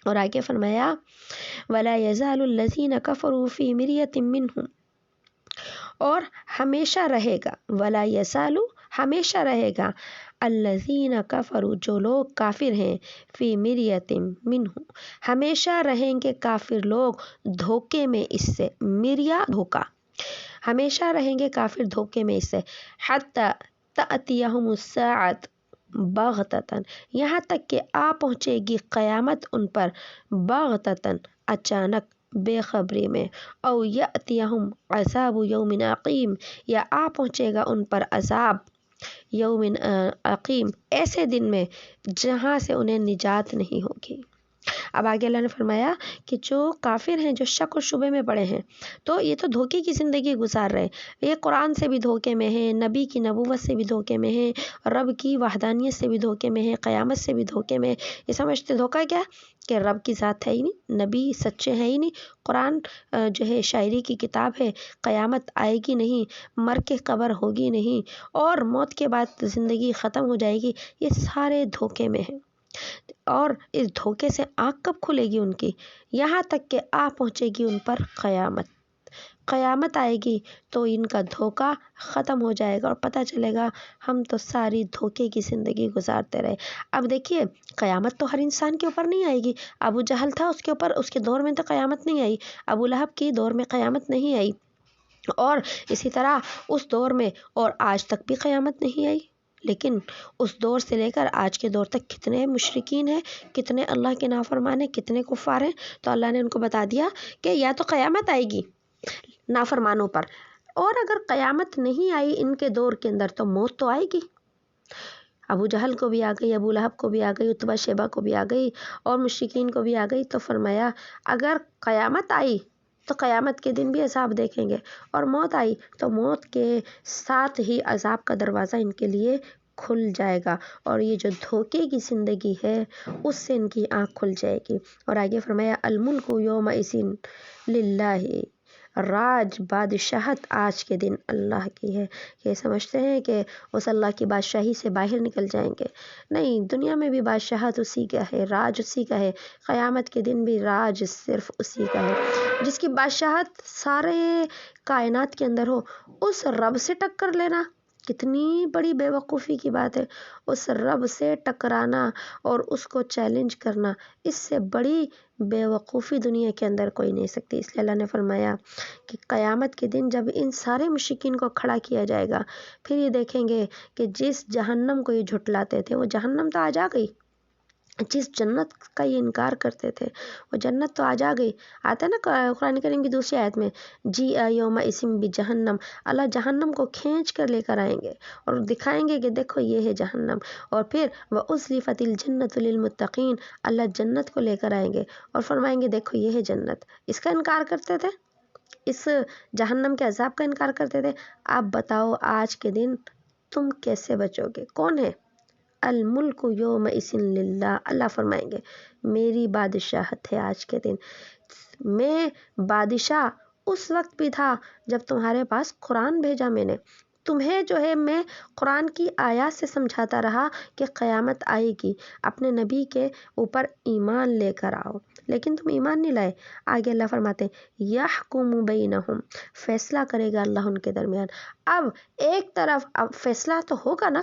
اور آگے فرمایا وَلَا يَزَالُ الَّذِينَ كَفَرُوا فِي مِرْيَةٍ مِّنْهُ، اور ہمیشہ رہے گا، وَلَا يَزَالُ، ہمیشہ رہے گا، الَّذِينَ كَفَرُوا، جو لوگ کافر ہیں، فِي مِرْيَةٍ مِّنْهُ، ہمیشہ رہیں گے کافر لوگ دھوکے میں اس سے. مریا دھوکا، ہمیشہ رہیں گے کافر دھوکے میں اس سے. حَتَّى تَأْتِيَهُمُ السَّاعَةُ بَغْتَةً، یہاں تک کہ آ پہنچے گی قیامت ان پر، بغتتاً، اچانک، بے خبری میں. او یأتیہم عذاب یوم عقیم، یا آ پہنچے گا ان پر عذاب یوم عقیم، ایسے دن میں جہاں سے انہیں نجات نہیں ہوگی. اب آگے اللہ نے فرمایا کہ جو کافر ہیں، جو شک و شبے میں پڑے ہیں، تو یہ تو دھوکے کی زندگی گزار رہے ہیں. یہ قرآن سے بھی دھوکے میں ہیں، نبی کی نبوت سے بھی دھوکے میں ہیں، رب کی وحدانیت سے بھی دھوکے میں ہیں، قیامت سے بھی دھوکے میں. یہ سمجھتے دھوکا کیا کہ رب کی ذات ہے ہی نہیں، نبی سچے ہیں ہی نہیں، قرآن جو ہے شاعری کی کتاب ہے، قیامت آئے گی نہیں، مر کے قبر ہوگی نہیں، اور موت کے بعد زندگی ختم ہو جائے گی. یہ سارے دھوکے میں ہیں. اور اس دھوکے سے آنکھ کب کھلے گی ان کی، یہاں تک کہ آ پہنچے گی ان پر قیامت. قیامت آئے گی تو ان کا دھوکا ختم ہو جائے گا اور پتہ چلے گا ہم تو ساری دھوکے کی زندگی گزارتے رہے. اب دیکھیے قیامت تو ہر انسان کے اوپر نہیں آئے گی. ابو جہل تھا، اس کے اوپر اس کے دور میں تو قیامت نہیں آئی، ابو لہب کی دور میں قیامت نہیں آئی، اور اسی طرح اس دور میں اور آج تک بھی قیامت نہیں آئی. لیکن اس دور سے لے کر آج کے دور تک کتنے مشرکین ہیں، کتنے اللہ کے نافرمان ہیں، کتنے کفار ہیں. تو اللہ نے ان کو بتا دیا کہ یا تو قیامت آئے گی نافرمانوں پر، اور اگر قیامت نہیں آئی ان کے دور کے اندر تو موت تو آئے گی. ابو جہل کو بھی آ گئی، ابو لہب کو بھی آ گئی، عتبہ شیبہ کو بھی آ گئی، اور مشرکین کو بھی آ گئی. تو فرمایا اگر قیامت آئی تو قیامت کے دن بھی عذاب دیکھیں گے، اور موت آئی تو موت کے ساتھ ہی عذاب کا دروازہ ان کے لیے کھل جائے گا، اور یہ جو دھوکے کی زندگی ہے اس سے ان کی آنکھ کھل جائے گی۔ اور آگے فرمایا الملک یومئذ للہ، راج بادشاہت آج کے دن اللہ کی ہے۔ یہ سمجھتے ہیں کہ اس اللہ کی بادشاہی سے باہر نکل جائیں گے، نہیں، دنیا میں بھی بادشاہت اسی کا ہے، راج اسی کا ہے، قیامت کے دن بھی راج صرف اسی کا ہے۔ جس کی بادشاہت سارے کائنات کے اندر ہو، اس رب سے ٹکر لینا کتنی بڑی بے وقوفی کی بات ہے۔ اس رب سے ٹکرانا اور اس کو چیلنج کرنا، اس سے بڑی بے وقوفی دنیا کے اندر کوئی نہیں سکتی۔ اس لیے اللہ نے فرمایا کہ قیامت کے دن جب ان سارے مشرکین کو کھڑا کیا جائے گا، پھر یہ دیکھیں گے کہ جس جہنم کو یہ جھٹلاتے تھے وہ جہنم تو آ جا گئی، جس جنت کا یہ انکار کرتے تھے وہ جنت تو آ گئی۔ آتا ہے نا قرآن کریم کی دوسری آیت میں، جی یوم اسم بھی جہنم، اللہ جہنم کو کھینچ کر لے کر آئیں گے اور دکھائیں گے کہ دیکھو یہ ہے جہنم، اور پھر وَأُزْلِفَتِ الْجَنَّةُ لِلْمُتَّقِينَ، اللہ جنت کو لے کر آئیں گے اور فرمائیں گے دیکھو یہ ہے جنت۔ اس کا انکار کرتے تھے، اس جہنم کے عذاب کا انکار کرتے تھے۔ آپ بتاؤ آج کے دن تم کیسے بچو گے؟ کون ہے؟ الملک یومئذ للہ، اللہ فرمائیں گے میری بادشاہت ہے آج کے دن۔ میں بادشاہ اس وقت بھی تھا جب تمہارے پاس قرآن بھیجا میں نے، تمہیں جو ہے میں قرآن کی آیات سے سمجھاتا رہا کہ قیامت آئے گی، اپنے نبی کے اوپر ایمان لے کر آؤ، لیکن تم ایمان نہیں لائے۔ آگے اللہ فرماتے ہیں یحکم بینہم، فیصلہ کرے گا اللہ ان کے درمیان۔ اب ایک طرف اب فیصلہ تو ہوگا نا،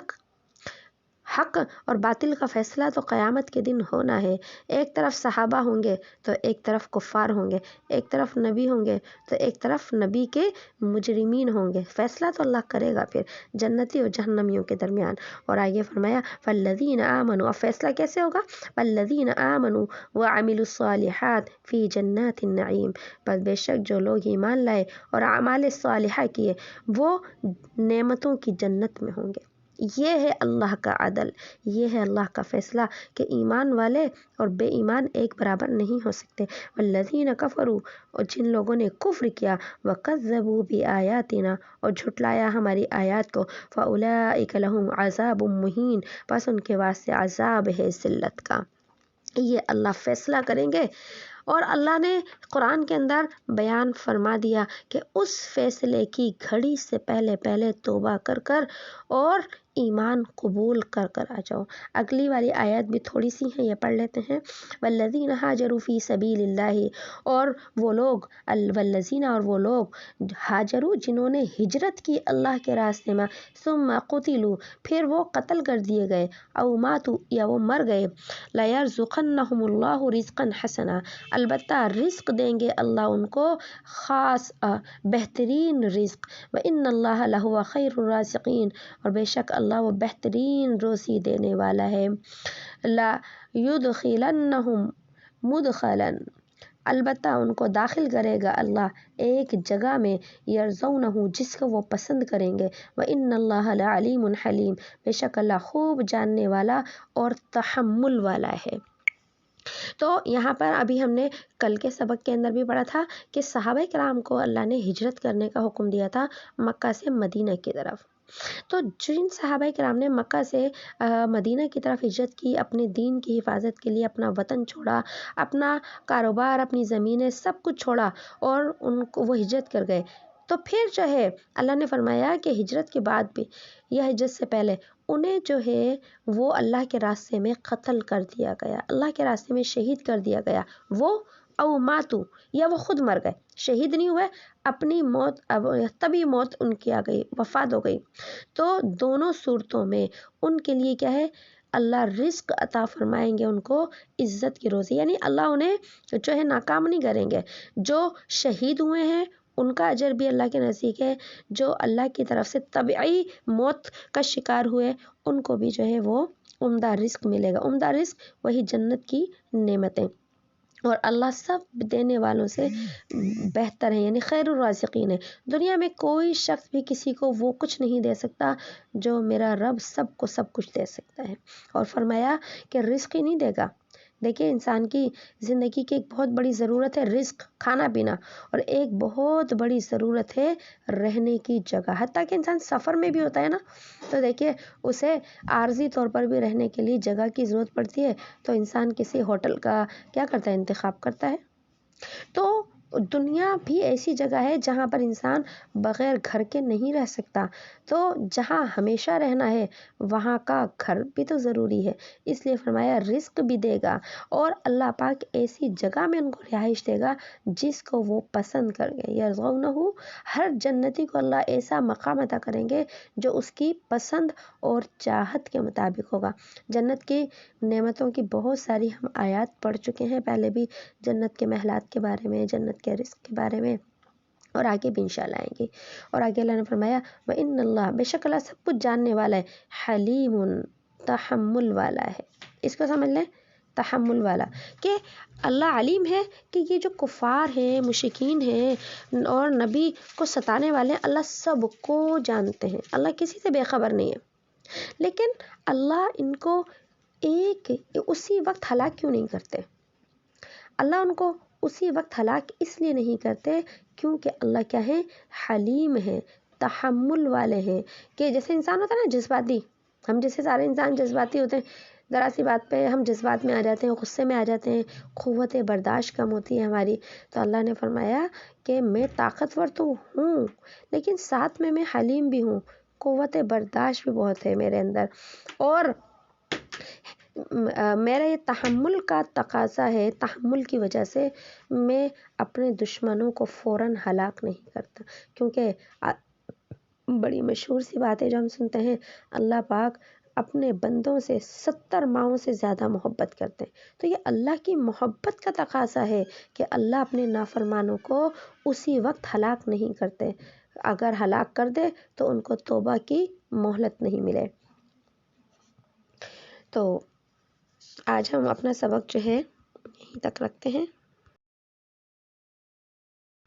حق اور باطل کا فیصلہ تو قیامت کے دن ہونا ہے۔ ایک طرف صحابہ ہوں گے تو ایک طرف کفار ہوں گے، ایک طرف نبی ہوں گے تو ایک طرف نبی کے مجرمین ہوں گے۔ فیصلہ تو اللہ کرے گا پھر جنتی اور جہنمیوں کے درمیان۔ اور آگے فرمایا فالذین آمنوا، اب فیصلہ کیسے ہوگا؟ فالذین آمنوا وعملوا الصالحات فی جنات النعیم، بس بے شک جو لوگ ایمان لائے اور اعمال صالحہ کیے وہ نعمتوں کی جنت میں ہوں گے۔ یہ ہے اللہ کا عدل، یہ ہے اللہ کا فیصلہ کہ ایمان والے اور بے ایمان ایک برابر نہیں ہو سکتے۔ والذین کفروا، اور جن لوگوں نے کفر کیا، وکذبوا بآیاتنا، اور جھٹلایا ہماری آیات کو، فاولئک لہم عذاب مہین، بس ان کے واسطے عذاب ہے ذلت کا۔ یہ اللہ فیصلہ کریں گے، اور اللہ نے قرآن کے اندر بیان فرما دیا کہ اس فیصلے کی گھڑی سے پہلے پہلے توبہ کر کر اور ایمان قبول کر کر آ جاؤ۔ اگلی والی آیت بھی تھوڑی سی ہیں، یہ پڑھ لیتے ہیں۔ والذین ہاجروا فی سبیل اللہ، اور وہ لوگ، والذین، اور وہ لوگ، ہاجروا جنہوں نے ہجرت کی اللہ کے راستے میں، ثم قتلوا پھر وہ قتل کر دیے گئے، او ماتوا یا وہ مر گئے، لیرزقنہم اللہ رزقا حسنا، البتہ رزق دیں گے اللہ ان کو خاص بہترین رزق، وان اللہ لہو خیر الرازقین، اور بے شک اللہ وہ بہترین روزی دینے والا ہے۔ لا یدخلنہم مدخلا، البتہ ان کو داخل کرے گا اللہ ایک جگہ میں، یرضونہ جس کو وہ پسند کریں گے، وَإِنَّ اللَّهَ لَعَلِيمٌ حَلِيمٌ، بے شک اللہ خوب جاننے والا اور تحمل والا ہے۔ تو یہاں پر ابھی ہم نے کل کے سبق کے اندر بھی پڑھا تھا کہ صحابہ کرام کو اللہ نے ہجرت کرنے کا حکم دیا تھا مکہ سے مدینہ کی طرف۔ تو جن صحابہ کرام نے مکہ سے مدینہ کی طرف ہجرت کی، اپنے دین کی حفاظت کے لیے اپنا وطن چھوڑا، اپنا کاروبار، اپنی زمینیں، سب کچھ چھوڑا، اور ان کو وہ ہجرت کر گئے، تو پھر جو ہے اللہ نے فرمایا کہ ہجرت کے بعد بھی یا ہجرت سے پہلے انہیں جو ہے وہ اللہ کے راستے میں قتل کر دیا گیا، اللہ کے راستے میں شہید کر دیا گیا، وہ او ماتو یا وہ خود مر گئے، شہید نہیں ہوئے، اپنی موت طبی موت ان کی آ گئی، وفات ہو گئی۔ تو دونوں صورتوں میں ان کے لیے کیا ہے؟ اللہ رزق عطا فرمائیں گے ان کو، عزت کی روزی، یعنی اللہ انہیں جو ہے ناکام نہیں کریں گے۔ جو شہید ہوئے ہیں ان کا اجر بھی اللہ کے نزدیک ہے، جو اللہ کی طرف سے طبعی موت کا شکار ہوئے ان کو بھی جو ہے وہ عمدہ رزق ملے گا۔ عمدہ رزق وہی جنت کی نعمتیں، اور اللہ سب دینے والوں سے بہتر ہیں، یعنی خیر الرازقین ہے۔ دنیا میں کوئی شخص بھی کسی کو وہ کچھ نہیں دے سکتا جو میرا رب سب کو سب کچھ دے سکتا ہے، اور فرمایا کہ رزق ہی نہیں دے گا، دیکھیے انسان کی زندگی کی ایک بہت بڑی ضرورت ہے رزق، کھانا پینا، اور ایک بہت بڑی ضرورت ہے رہنے کی جگہ. حتیٰ کہ انسان سفر میں بھی ہوتا ہے نا، تو دیکھیے اسے عارضی طور پر بھی رہنے کے لیے جگہ کی ضرورت پڑتی ہے، تو انسان کسی ہوٹل کا کیا کرتا ہے، انتخاب کرتا ہے. تو دنیا بھی ایسی جگہ ہے جہاں پر انسان بغیر گھر کے نہیں رہ سکتا. تو جہاں ہمیشہ رہنا ہے وہاں کا گھر بھی تو ضروری ہے، اس لیے فرمایا رزق بھی دے گا، اور اللہ پاک ایسی جگہ میں ان کو رہائش دے گا جس کو وہ پسند کر گئے. یرضونہ، ہر جنتی کو اللہ ایسا مقام عطا کریں گے جو اس کی پسند اور چاہت کے مطابق ہوگا. جنت کی نعمتوں کی بہت ساری ہم آیات پڑھ چکے ہیں پہلے بھی، جنت کے محلات کے بارے میں، جنت کے رزق کے بارے میں، اور آگے بھی انشاءاللہ آئیں گی. اور آگے اللہ نے فرمایا وَإِنَّ اللَّهَ، بے شک اللہ سب کچھ جاننے والا ہے، حلیم، تحمل والا ہے. اس کو سمجھ لیں، تحمل والا، کہ اللہ علیم ہے کہ یہ جو کفار ہیں، مشرکین ہیں اور نبی کو ستانے والے ہیں، اللہ سب کو جانتے ہیں، اللہ کسی سے بے خبر نہیں ہے. لیکن اللہ ان کو اسی وقت ہلاک کیوں نہیں کرتے؟ اللہ ان کو اسی وقت ہلاک اس لیے نہیں کرتے کیونکہ اللہ کیا ہے، حلیم ہے، تحمل والے ہیں. کہ جیسے انسان ہوتا ہے نا جذباتی، ہم جیسے سارے انسان جذباتی ہوتے ہیں، ذرا سی بات پہ ہم جذبات میں آ جاتے ہیں، غصے میں آ جاتے ہیں، قوت برداشت کم ہوتی ہے ہماری. تو اللہ نے فرمایا کہ میں طاقتور تو ہوں لیکن ساتھ میں حلیم بھی ہوں، قوت برداشت بھی بہت ہے میرے اندر، اور میرا یہ تحمل کا تقاضا ہے. تحمل کی وجہ سے میں اپنے دشمنوں کو فوراً ہلاک نہیں کرتا. کیونکہ بڑی مشہور سی بات ہے جو ہم سنتے ہیں، اللہ پاک اپنے بندوں سے 70 ماؤں سے زیادہ محبت کرتے ہیں. تو یہ اللہ کی محبت کا تقاضا ہے کہ اللہ اپنے نافرمانوں کو اسی وقت ہلاک نہیں کرتے. اگر ہلاک کر دے تو ان کو توبہ کی مہلت نہیں ملے. تو آج ہم اپنا سبق جو ہے یہیں تک رکھتے ہیں.